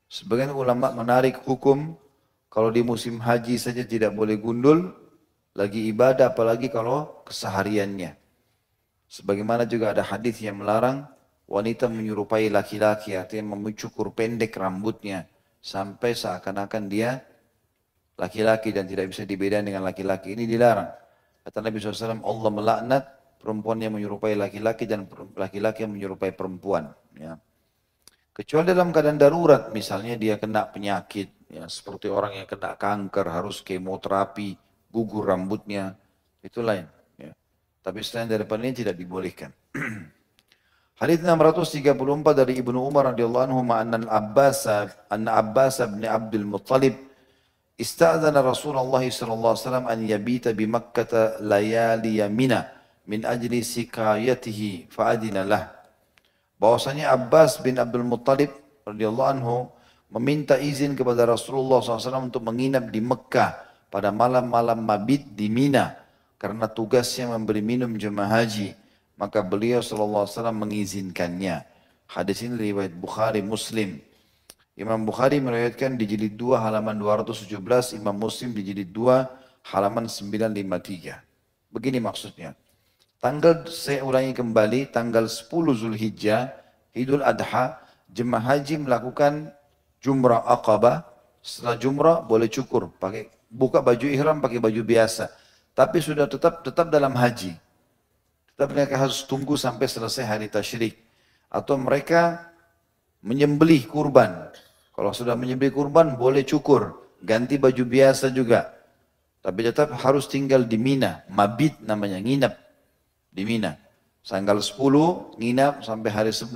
Sebagian ulama menarik hukum kalau di musim haji saja tidak boleh gundul, lagi ibadah apalagi kalau kesehariannya. Sebagaimana juga ada hadis yang melarang wanita menyerupai laki-laki, artinya mencukur pendek rambutnya sampai seakan-akan dia laki-laki dan tidak bisa dibedakan dengan laki-laki. Ini dilarang. Kata Nabi SAW, Allah melaknat perempuan yang menyerupai laki-laki dan laki-laki yang menyerupai perempuan. Ya. Kecuali dalam keadaan darurat, misalnya dia kena penyakit, ya, seperti orang yang kena kanker, harus kemoterapi, gugur rambutnya, itu lain. Ya. Tapi selain daripada ini tidak dibolehkan. Hadis 634 dari Ibnu Umar radhiyallahu anhu anna Abbas bin Abdul Muttalib ista'dzana Rasulullah sallallahu alaihi wasallam an yabita bi Makkah layali Mina min ajli sikayatihi fa'adina lah. Bahwasanya Abbas bin Abdul Muttalib radhiyallahu anhu meminta izin kepada Rasulullah SAW untuk menginap di Mekah pada malam-malam mabit di Mina karena tugasnya memberi minum jemaah haji. Maka beliau SAW mengizinkannya. Hadis ini riwayat Bukhari Muslim. Imam Bukhari meriwayatkan di jilid 2 halaman 217, Imam Muslim di jilid 2 halaman 953. Begini maksudnya. Tanggal, saya ulangi kembali, tanggal 10 Zulhijjah, Idul Adha, jemaah haji melakukan jumrah Aqabah. Setelah jumrah boleh cukur, pakai buka baju ihram pakai baju biasa. Tapi sudah tetap dalam haji. Tetap mereka harus tunggu sampai selesai hari tasyrik. Atau mereka menyembelih kurban. Kalau sudah menyembelih kurban boleh cukur. Ganti baju biasa juga. Tapi tetap harus tinggal di Mina. Mabit namanya, nginap di Mina. Tanggal 10 nginap sampai hari 11.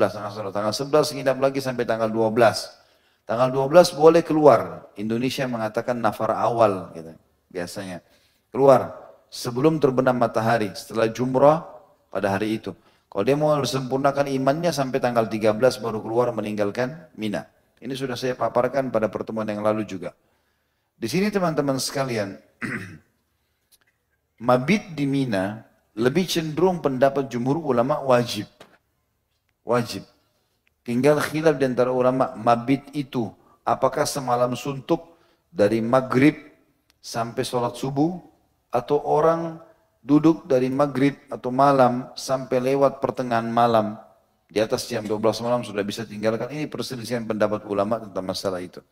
Tanggal 11 nginap lagi sampai tanggal 12. Tanggal 12 boleh keluar. Indonesia mengatakan nafar awal gitu. Biasanya. Keluar sebelum terbenam matahari. Setelah jumrah pada hari itu. Kalau dia mau sempurnakan imannya sampai tanggal 13 baru keluar meninggalkan Mina. Ini sudah saya paparkan pada pertemuan yang lalu juga. Di sini teman-teman sekalian, mabit di Mina lebih cenderung pendapat jumhur ulama wajib. Wajib. Tinggal khilaf di antara ulama, mabit itu apakah semalam suntuk dari maghrib sampai sholat subuh, atau orang duduk dari maghrib atau malam sampai lewat pertengahan malam, di atas jam 12 malam sudah bisa tinggalkan. Ini perselisihan pendapat ulama tentang masalah itu.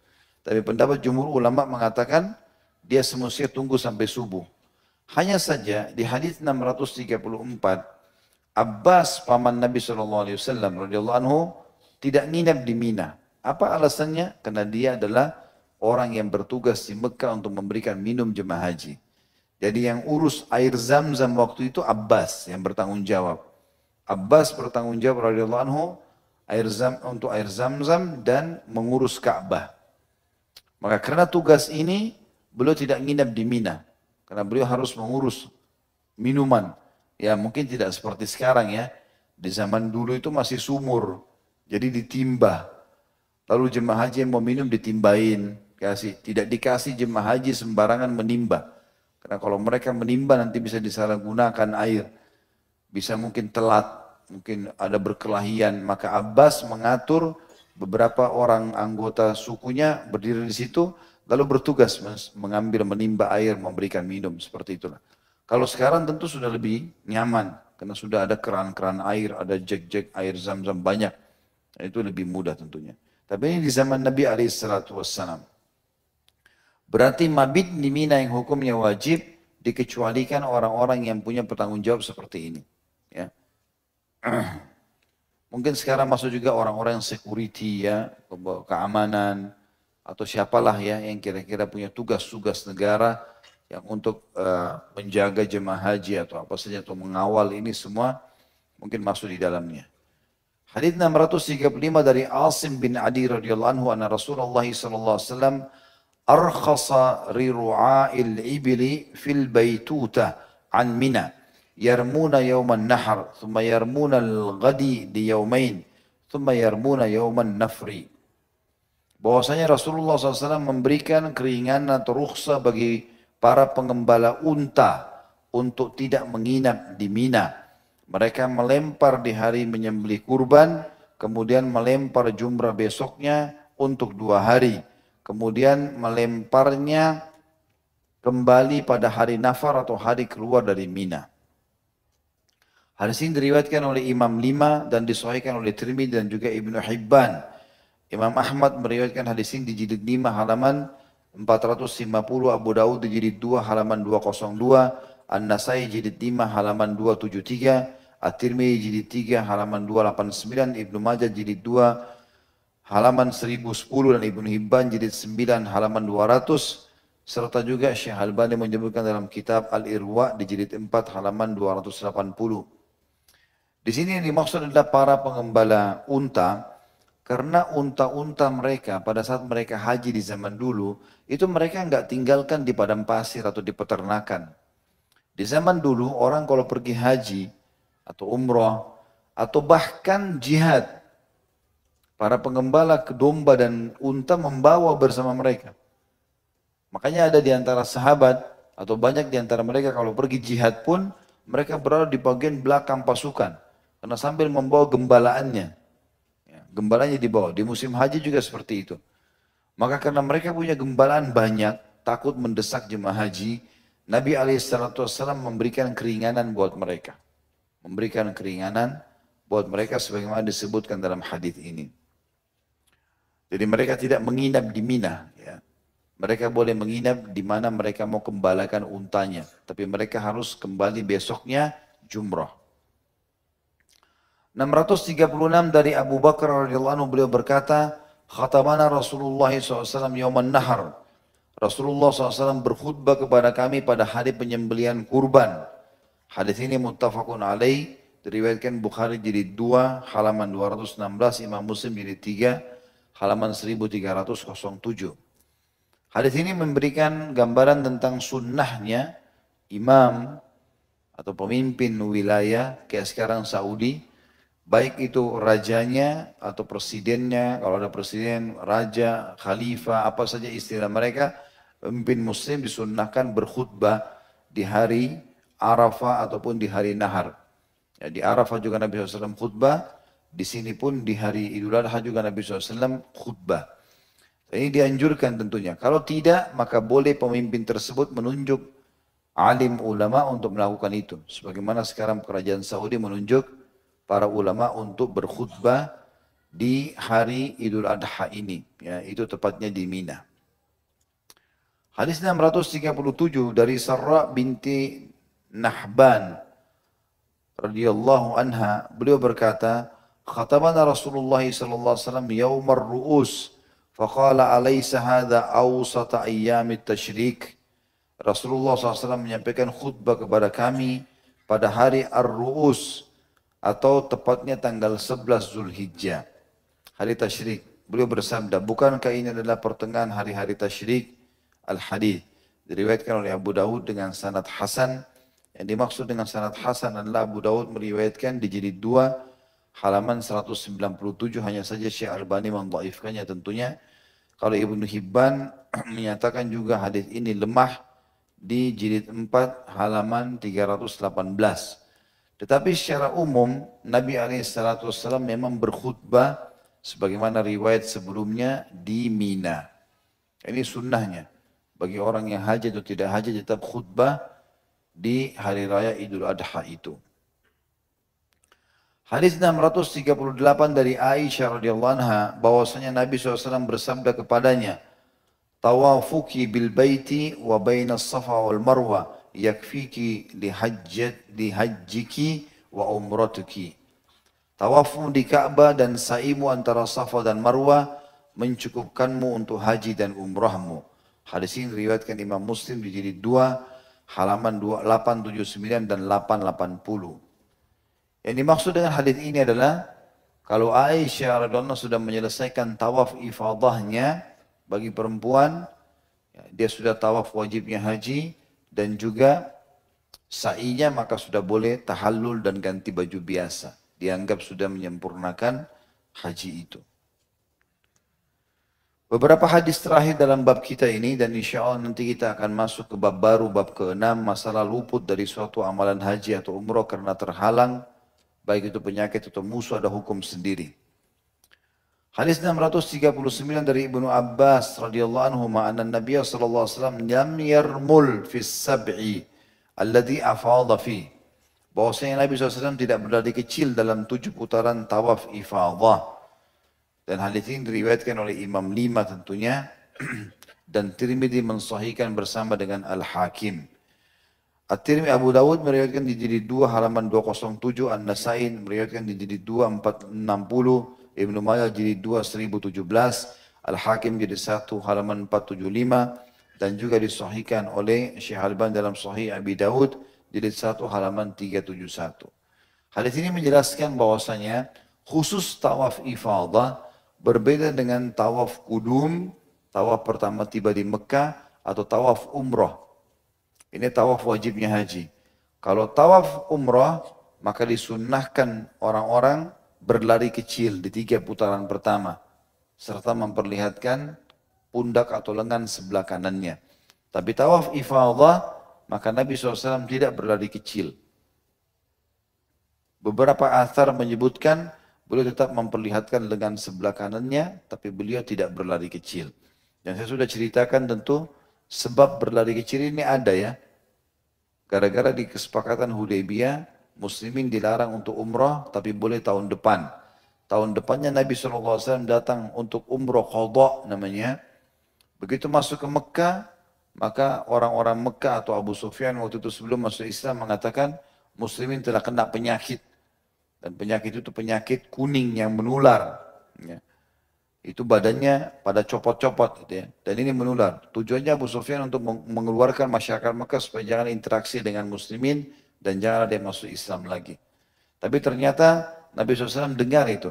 Tapi pendapat jumhur ulama mengatakan dia semestinya tunggu sampai subuh. Hanya saja di hadis 634, Abbas paman Nabi SAW radhiyallahu anhu tidak nginap di Mina. Apa alasannya? Karena dia adalah orang yang bertugas di Mekah untuk memberikan minum jemaah haji. Jadi yang urus air zam-zam waktu itu Abbas yang bertanggung jawab. Abbas bertanggung jawab radhiyallahu anhu untuk air zam-zam dan mengurus Ka'bah. Maka karena tugas ini beliau tidak nginap di Mina. Karena beliau harus mengurus minuman. Ya mungkin tidak seperti sekarang ya. Di zaman dulu itu masih sumur. Jadi ditimba. Lalu jemaah haji yang mau minum ditimbain. Tidak dikasih jemaah haji sembarangan menimba. Karena kalau mereka menimba nanti bisa disalahgunakan air. Bisa mungkin telat. Mungkin ada berkelahian. Maka Abbas mengatur beberapa orang anggota sukunya berdiri di situ. Lalu bertugas mengambil, menimba air, memberikan minum. Seperti itulah. Kalau sekarang tentu sudah lebih nyaman. Karena sudah ada keran-keran air, ada jek-jek air zam-zam banyak. Itu lebih mudah tentunya. Tapi ini di zaman Nabi SAW. Berarti mabit di Mina yang hukumnya wajib dikecualikan orang-orang yang punya pertanggung jawab seperti ini. Ya. Mungkin sekarang masuk juga orang-orang yang security ya, keamanan atau siapalah ya yang kira-kira punya tugas-tugas negara yang untuk menjaga jemaah haji atau apa saja atau mengawal ini semua mungkin masuk di dalamnya. Hadits 635 dari Asim bin Adi radhiyallahu anhu anna Rasulullah sallallahu alaihi wasallam arkhasa riru'a'il ibli fil baituta an Mina yarmuna yawman nahar thumma yarmuna al-ghadi di yawmain thumma yarmuna yawman nafri. Bahwasanya Rasulullah SAW memberikan keringanan atau rukhsah bagi para pengembala unta untuk tidak menginap di Mina. Mereka melempar di hari menyembelih kurban, kemudian melempar jumrah besoknya untuk 2 hari. Kemudian melemparnya kembali pada hari nafar atau hari keluar dari Mina. Hadis ini diriwayatkan oleh Imam 5 dan disahihkan oleh Tirmidzi dan juga Ibnu Hibban. Imam Ahmad meriwayatkan hadis ini di jilid 5 halaman 450, Abu Daud di jilid 2 halaman 202, An-Nasai jilid 5 halaman 273, At-Tirmidzi jilid 3 halaman 289, Ibnu Majah jilid 2 halaman 1010 dan Ibnu Hibban jilid 9 halaman 200, serta juga Syekh Albani menyebutkan dalam kitab Al-Irwa di jilid 4 halaman 280. Di sini yang dimaksud adalah para pengembala unta, karena unta-unta mereka pada saat mereka haji di zaman dulu, itu mereka nggak tinggalkan di padang pasir atau di peternakan. Di zaman dulu orang kalau pergi haji atau umrah atau bahkan jihad, para pengembala domba dan unta membawa bersama mereka. Makanya ada di antara sahabat atau banyak di antara mereka kalau pergi jihad pun mereka berada di bagian belakang pasukan. Karena sambil membawa gembalaannya. Ya, gembalanya dibawa. Di musim haji juga seperti itu. Maka karena mereka punya gembalaan banyak, takut mendesak jemaah haji, Nabi SAW memberikan keringanan buat mereka. Memberikan keringanan buat mereka sebagaimana disebutkan dalam hadis ini. Jadi mereka tidak menginap di Mina. Ya. Mereka boleh menginap di mana mereka mau kembalikan untanya. Tapi mereka harus kembali besoknya jumrah. 636 dari Abu Bakar radhiyallahu anhu beliau berkata, khatamana Rasulullah SAW yawman nahar. Rasulullah SAW berkhutbah kepada kami pada hari penyembelihan kurban. Hadis ini muttafaqun alaih, diriwayatkan Bukhari jilid 2 halaman 216, Imam Muslim jilid 3 halaman 1307. Hadis ini memberikan gambaran tentang sunnahnya imam atau pemimpin wilayah kayak sekarang Saudi, baik itu rajanya atau presidennya, kalau ada presiden, raja, khalifah, apa saja istilah mereka, pemimpin muslim disunnahkan berkhutbah di hari Arafah ataupun di hari Nahar. Ya, di Arafah juga Nabi SAW khutbah, di sini pun di hari Idul Adha juga Nabi SAW khutbah. Ini dianjurkan tentunya. Kalau tidak, maka boleh pemimpin tersebut menunjuk alim ulama untuk melakukan itu. Sebagaimana sekarang kerajaan Saudi menunjuk para ulama untuk berkhutbah di hari Idul Adha ini. Ya, itu tepatnya di Mina. Hadis 637 dari Sarra binti Nahban radhiyallahu anha, beliau berkata, khatabana Rasulullah sallallahu alaihi wasallam yaumar ru'us, faqala alaysa hadha awsata ayyamit tasyrik. Rasulullah SAW menyampaikan khutbah kepada kami pada hari Ar-Ru'us atau tepatnya tanggal 11 Zulhijjah, hari tasyrik. Beliau bersabda, bukankah ini adalah pertengahan hari-hari tasyrik? Al-Hadith diriwayatkan oleh Abu Dawud dengan sanad hasan. Yang dimaksud dengan sanad hasan adalah Abu Dawud meriwayatkan di jilid 2 halaman 197, hanya saja Syekh Albani mendhaifkannya tentunya. Kalau Ibnu Hibban menyatakan juga hadis ini lemah di jilid 4 halaman 318. Tetapi secara umum Nabi SAW memang berkhutbah sebagaimana riwayat sebelumnya di Mina. Ini sunnahnya. Bagi orang yang haji atau tidak haji tetap khutbah di hari raya Idul Adha itu. Hadis 638 dari Aisyah radhiyallahu anha bahwasanya Nabi SAW bersabda kepadanya, tawafuki bil baiti wa baina safa wal marwa yakfiki lihajjiki wa umratuki. Tawafu di Ka'bah dan sa'imu antara Safa dan Marwah mencukupkanmu untuk haji dan umrahmu. Hadis ini diriwayatkan Imam Muslim di jilid 2 halaman 879 dan 880. Yang dimaksud dengan hadis ini adalah kalau Aisyah radhiyallahu anha sudah menyelesaikan tawaf ifadahnya bagi perempuan, dia sudah tawaf wajibnya haji dan juga sa'inya, maka sudah boleh tahallul dan ganti baju biasa. Dianggap sudah menyempurnakan haji itu. Beberapa hadis terakhir dalam bab kita ini dan insya Allah nanti kita akan masuk ke bab baru, bab ke-6, masalah luput dari suatu amalan haji atau umrah karena terhalang, baik itu penyakit atau musuh, ada hukum sendiri. Hadis 639 dari Ibnu Abbas radhiyallahu anhu, anna Nabi sallallahu alaihi wasallam lam yarmul fis sab'i alladhi afadha fi. Bahwasanya Nabi SAW tidak berlari kecil dalam 7 putaran tawaf ifadah. Dan hadis ini diriwayatkan oleh Imam 5 tentunya dan Tirmidzi mensahihkan bersama dengan Al-Hakim. At-Tirmidzi Abu Dawud meriwayatkan di jilid 2 halaman 207, An-Nasai meriwayatkan di jilid 2 460, Ibnu Majah jilid 2 1017, Al-Hakim jilid 1 halaman 475 dan juga disahihkan oleh Syekh Albani dalam Sahih Abi Dawud jilid 1 halaman 371. Hadis ini menjelaskan bahwasanya khusus tawaf ifadah berbeda dengan tawaf kudum, tawaf pertama tiba di Mekah, atau tawaf umrah. Ini tawaf wajibnya haji. Kalau tawaf umrah, maka disunnahkan orang-orang berlari kecil di 3 putaran pertama, serta memperlihatkan pundak atau lengan sebelah kanannya. Tapi tawaf ifadah, maka Nabi SAW tidak berlari kecil. Beberapa athar menyebutkan beliau tetap memperlihatkan lengan sebelah kanannya, tapi beliau tidak berlari kecil. Dan saya sudah ceritakan tentu sebab berlari kecil ini ada ya. Gara-gara di kesepakatan Hudaybiyah, muslimin dilarang untuk umrah, tapi boleh tahun depan. Tahun depannya Nabi SAW datang untuk umrah qadha namanya. Begitu masuk ke Mekah, maka orang-orang Mekah atau Abu Sufyan waktu itu sebelum masuk Islam mengatakan muslimin telah kena penyakit. Dan penyakit itu penyakit kuning yang menular. Ya. Itu badannya pada copot-copot gitu ya. Dan ini menular. Tujuannya Abu Sufyan untuk mengeluarkan masyarakat Mekah supaya jangan interaksi dengan muslimin dan jangan ada yang masuk Islam lagi. Tapi ternyata Nabi SAW dengar itu.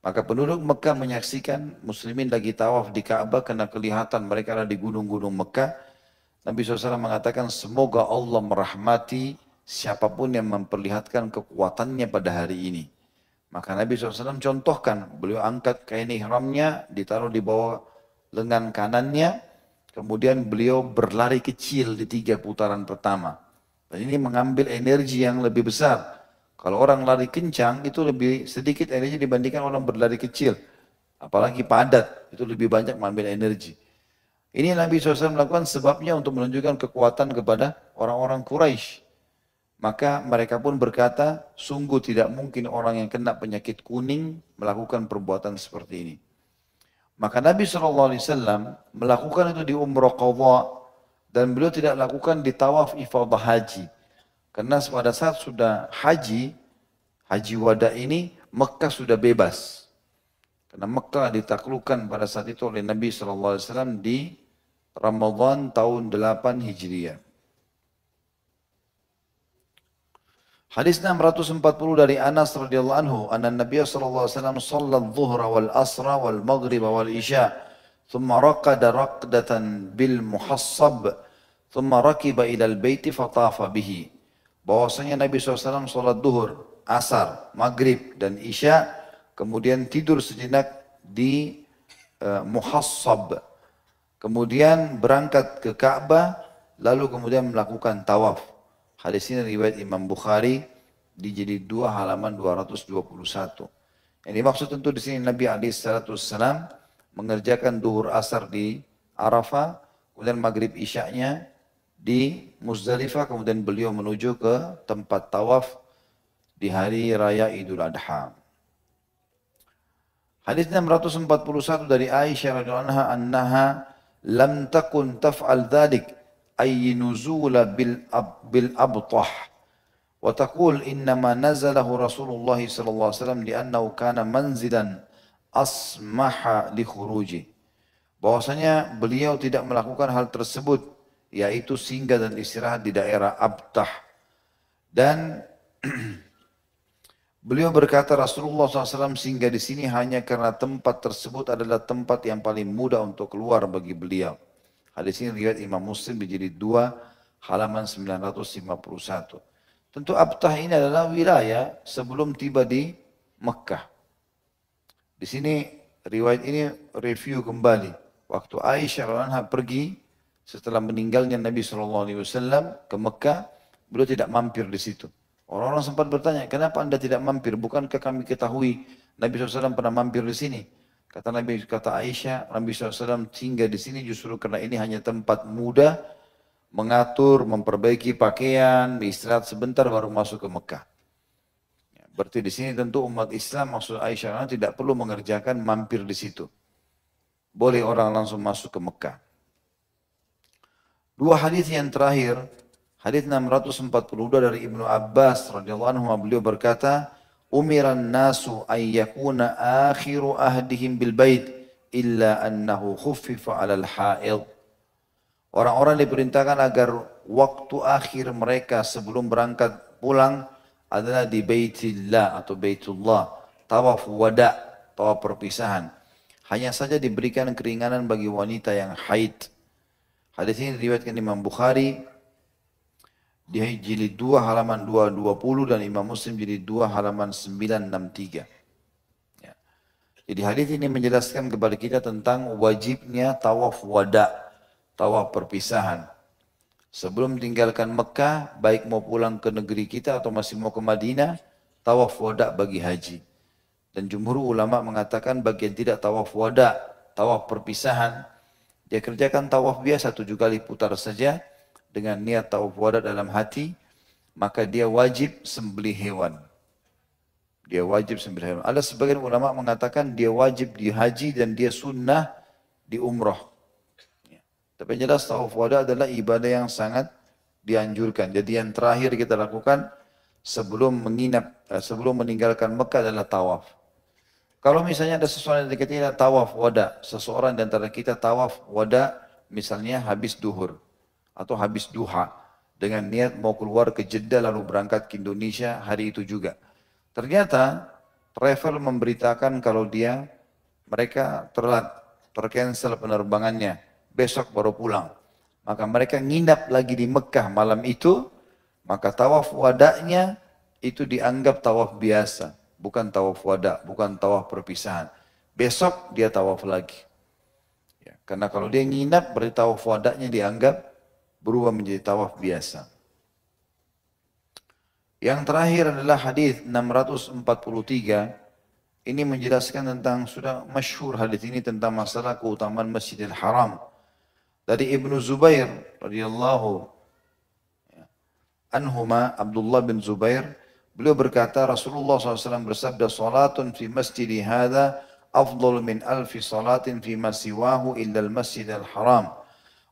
Maka penduduk Mekah menyaksikan muslimin lagi tawaf di Ka'bah karena kelihatan mereka ada di gunung-gunung Mekah. Nabi SAW mengatakan semoga Allah merahmati siapapun yang memperlihatkan kekuatannya pada hari ini. Maka Nabi SAW contohkan, beliau angkat kain ihramnya, ditaruh di bawah lengan kanannya, kemudian beliau berlari kecil di 3 putaran pertama. Dan ini mengambil energi yang lebih besar. Kalau orang lari kencang itu lebih sedikit energi dibandingkan orang berlari kecil. Apalagi padat, itu lebih banyak mengambil energi. Ini Nabi SAW melakukan sebabnya untuk menunjukkan kekuatan kepada orang-orang Quraisy. Maka mereka pun berkata, sungguh tidak mungkin orang yang kena penyakit kuning melakukan perbuatan seperti ini. Maka Nabi SAW melakukan itu di umrah qadha dan beliau tidak lakukan di tawaf ifadah haji. Karena pada saat sudah haji wada ini, Mekah sudah bebas. Karena Mekah ditaklukkan pada saat itu oleh Nabi SAW di Ramadan tahun 8 Hijriah. Hadis 640 dari Anas radhiyallahu anhu, anna Nabiy sallallahu alaihi wasallam shalla adh-dhuhra wal asra wal maghriba wal isya, thumma raqada raqdatan bil muhassab, thumma rakiba ila al-baiti fatafa bihi. Bahwasanya Nabi SAW salat duhur, asar, maghrib dan isya, kemudian tidur sejenak di muhassab. Kemudian berangkat ke Ka'bah, lalu kemudian melakukan tawaf. Hadis ini riwayat Imam Bukhari di jilid 2 halaman 221. Yang dimaksud tentu di sini Nabi SAW mengerjakan duhur asar di Arafah, kemudian maghrib isya'nya di Muzdalifah, kemudian beliau menuju ke tempat tawaf di hari raya Idul Adha. Hadis 641 dari Aisyah radhiyallahu anha annaha lam takun taf'al dhalik ay nuzula bil abtah wa taqul innama nazalahu Rasulullah sallallahu alaihi wasallam li'annahu kana manzilan asmaha li khuruji. Bahwasanya beliau tidak melakukan hal tersebut, yaitu singgah dan istirahat di daerah Abtah. Dan beliau berkata Rasulullah SAW singgah di sini hanya karena tempat tersebut adalah tempat yang paling mudah untuk keluar bagi beliau. Hadis ini riwayat Imam Muslim di jilid 2 halaman 951. Tentu Abtah ini adalah wilayah sebelum tiba di Mekah. Di sini riwayat ini review kembali. Waktu Aisyah radhiyallahu anha pergi setelah meninggalnya Nabi SAW ke Mekah, beliau tidak mampir di situ. Orang-orang sempat bertanya, kenapa anda tidak mampir? Bukankah kami ketahui Nabi SAW pernah mampir di sini? Kata Aisyah, Nabi SAW singgah di sini justru karena ini hanya tempat mudah mengatur, memperbaiki pakaian, istirahat sebentar baru masuk ke Mekah. Berarti di sini tentu umat Islam maksud Aisyah tidak perlu mengerjakan mampir di situ. Boleh orang langsung masuk ke Mekah. Dua hadis yang terakhir, hadis 642 dari Ibnu Abbas radhiyallahu anhu, beliau berkata, umiran nasu ayyakuna akhiru ahdihim bil bait illa annahu khuffifa 'alal haid. Orang-orang diperintahkan agar waktu akhir mereka sebelum berangkat pulang adalah di Baitillah atau Baitullah, tawaf wada, tawaf perpisahan. Hanya saja diberikan keringanan bagi wanita yang haid. Hadis ini diriwayatkan Imam Bukhari di jilid 2 halaman 220 dan Imam Muslim jilid 2 halaman 963. Ya. Jadi hadis ini menjelaskan kepada kita tentang wajibnya tawaf wada, tawaf perpisahan. Sebelum tinggalkan Mekah, baik mau pulang ke negeri kita atau masih mau ke Madinah, tawaf wada bagi haji. Dan jumhur ulama mengatakan bagian tidak tawaf wada, tawaf perpisahan, dia kerjakan tawaf biasa 7 kali putar saja dengan niat tawaf wada dalam hati, maka dia wajib sembelih hewan. Dia wajib sembelih hewan. Ada sebagian ulama mengatakan dia wajib di haji dan dia sunnah di umrah. Tapi jelas tawaf wada adalah ibadah yang sangat dianjurkan. Jadi yang terakhir kita lakukan sebelum sebelum meninggalkan Mekah adalah tawaf. Kalau misalnya ada seseorang yang kita tawaf wada, seseorang di antara kita tawaf wada misalnya habis duhur atau habis duha dengan niat mau keluar ke Jeddah lalu berangkat ke Indonesia hari itu juga. Ternyata travel memberitakan kalau mereka telat, tercancel penerbangannya, besok baru pulang. Maka mereka nginap lagi di Mekah malam itu, maka tawaf wadanya itu dianggap tawaf biasa. Bukan tawaf wada, bukan tawaf perpisahan. Besok dia tawaf lagi. Ya, karena kalau dia nginap berarti tawaf wadanya dianggap berubah menjadi tawaf biasa. Yang terakhir adalah hadis 643. Ini menjelaskan tentang sudah masyhur hadis ini tentang masalah keutamaan Masjidil Haram. Dari Ibnu Zubair radhiyallahu anhuma, Abdullah bin Zubair, beliau berkata Rasulullah SAW bersabda, salatun fi masjidi hadha afdal min alfi salatin fi masiwahu illa al-masjidil haram.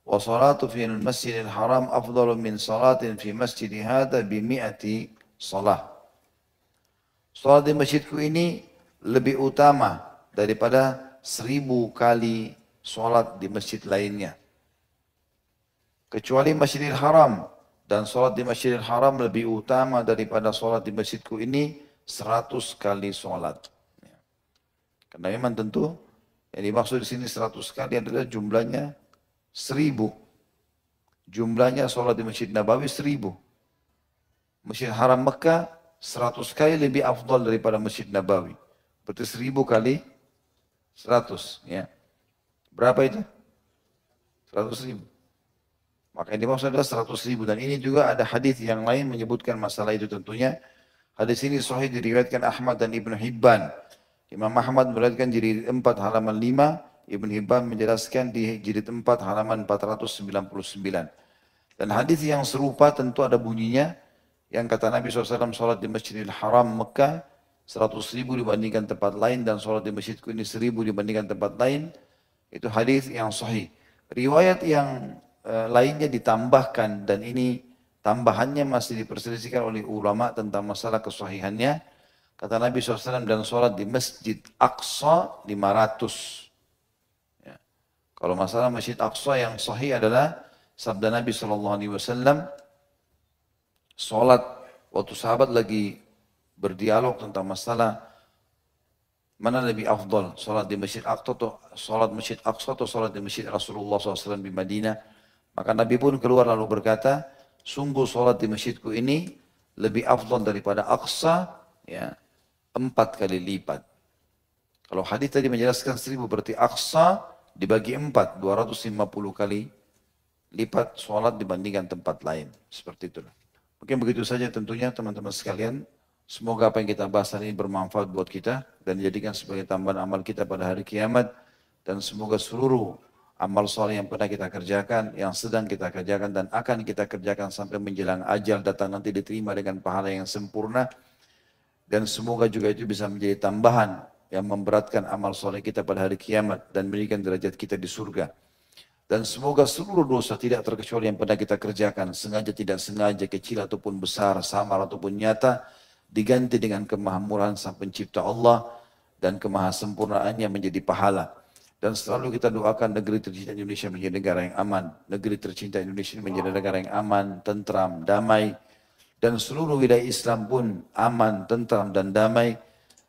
Wa salatu fi al-masjidil haram afdal min salatin fi masjidi hadha bimi'ati salah. Salat di masjidku ini lebih utama daripada 1000 kali salat di masjid lainnya. Kecuali Masjidil Haram. Dan salat di Masjidil Haram lebih utama daripada salat di masjidku ini 100 kali salat. Karena memang tentu yang dimaksud di sini 100 kali adalah jumlahnya 1000. Jumlahnya salat di Masjid Nabawi 1000. Masjid Haram Mekah 100 kali lebih afdal daripada Masjid Nabawi. Berarti 1000 kali 100. Ya. Berapa itu? 100.000. Maka yang dimaksud adalah 100.000. Dan ini juga ada hadis yang lain menyebutkan masalah itu tentunya. Hadis ini sahih diriwayatkan Ahmad dan Ibnu Hibban. Imam Ahmad meriwayatkan jilid 4 halaman 5. Ibnu Hibban menjelaskan di jilid 4 halaman 499. Dan hadis yang serupa tentu ada bunyinya. Yang kata Nabi SAW, salat di Masjidil Haram Mekah 100.000 dibandingkan tempat lain. Dan salat di masjidku ini 1000 dibandingkan tempat lain. Itu hadis yang sahih. Riwayat yang lainnya ditambahkan, dan ini tambahannya masih diperselisihkan oleh ulama tentang masalah kesahihannya. Kata Nabi SAW, dan sholat di Masjid Aqsa 500. Ya. Kalau masalah Masjid Aqsa yang sahih adalah sabda Nabi SAW, sholat waktu sahabat lagi berdialog tentang masalah mana lebih afdal, sholat di Masjid Aqsa atau sholat Masjid Aqsa atau sholat di Masjid Rasulullah SAW di Madinah. Maka Nabi pun keluar lalu berkata, sungguh sholat di masjidku ini lebih afdal daripada Aqsa, ya, 4 kali lipat. Kalau hadis tadi menjelaskan 1000 berarti Aqsa dibagi 4, 250 kali lipat sholat dibandingkan tempat lain. Seperti itulah. Mungkin begitu saja tentunya teman-teman sekalian. Semoga apa yang kita bahas hari ini bermanfaat buat kita dan dijadikan sebagai tambahan amal kita pada hari kiamat. Dan semoga seluruh amal soleh yang pernah kita kerjakan, yang sedang kita kerjakan dan akan kita kerjakan sampai menjelang ajal datang nanti diterima dengan pahala yang sempurna. Dan semoga juga itu bisa menjadi tambahan yang memberatkan amal soleh kita pada hari kiamat dan memberikan derajat kita di surga. Dan semoga seluruh dosa tidak terkecuali yang pernah kita kerjakan, sengaja tidak sengaja, kecil ataupun besar, samar ataupun nyata, diganti dengan kemahamurahan Sang Pencipta Allah dan kemahasempurnaannya menjadi pahala. Dan selalu kita doakan negeri tercinta Indonesia menjadi negara yang aman. Negeri tercinta Indonesia menjadi negara yang aman, tentram, damai. Dan seluruh wilayah Islam pun aman, tentram, dan damai.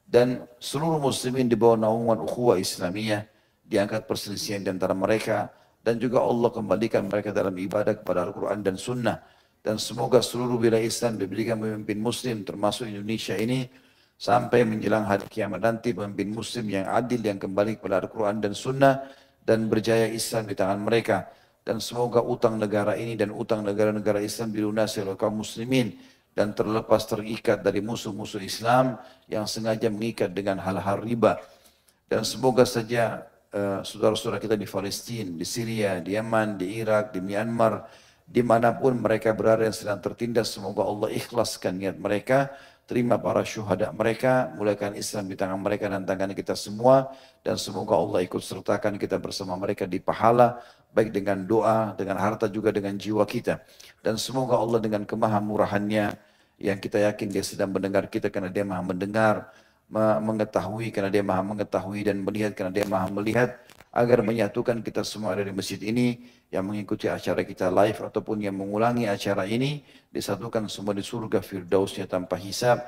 Dan seluruh muslimin di bawah naungan ukhuwah Islamiyah. Diangkat perselisihan di antara mereka. Dan juga Allah kembalikan mereka dalam ibadah kepada Al-Quran dan Sunnah. Dan semoga seluruh wilayah Islam diberikan pemimpin muslim termasuk Indonesia ini. Sampai menjelang hari kiamat nanti pemimpin muslim yang adil yang kembali kepada Al-Quran dan Sunnah dan berjaya Islam di tangan mereka. Dan semoga utang negara ini dan utang negara-negara Islam dilunasi oleh kaum muslimin dan terlepas terikat dari musuh-musuh Islam yang sengaja mengikat dengan hal-hal riba. Dan semoga saja saudara-saudara kita di Palestina, di Syria, di Yaman, di Irak, di Myanmar, dimanapun mereka berada yang sedang tertindas, semoga Allah ikhlaskan niat mereka, terima para syuhada mereka, mulakan Islam di tangan mereka dan tangan kita semua, dan semoga Allah ikut sertakan kita bersama mereka di pahala, baik dengan doa, dengan harta juga dengan jiwa kita. Dan semoga Allah dengan kemahamurahannya yang kita yakin dia sedang mendengar kita karena dia maha mendengar, mengetahui karena dia maha mengetahui, dan melihat karena dia maha melihat, agar menyatukan kita semua ada di masjid ini, yang mengikuti acara kita live ataupun yang mengulangi acara ini, disatukan semua di surga firdausnya tanpa hisab,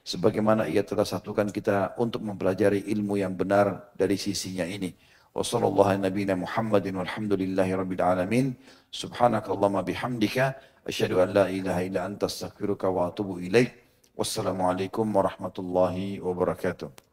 sebagaimana ia telah satukan kita untuk mempelajari ilmu yang benar dari sisinya ini. Wassallallahu ala nabiyina Muhammadin walhamdulillahi rabbil alamin. Subhanakallahumma bihamdika asyhadu an la ilaha illa anta astaghfiruka wa atubu ilaik. Wassalamualaikum warahmatullahi wabarakatuh.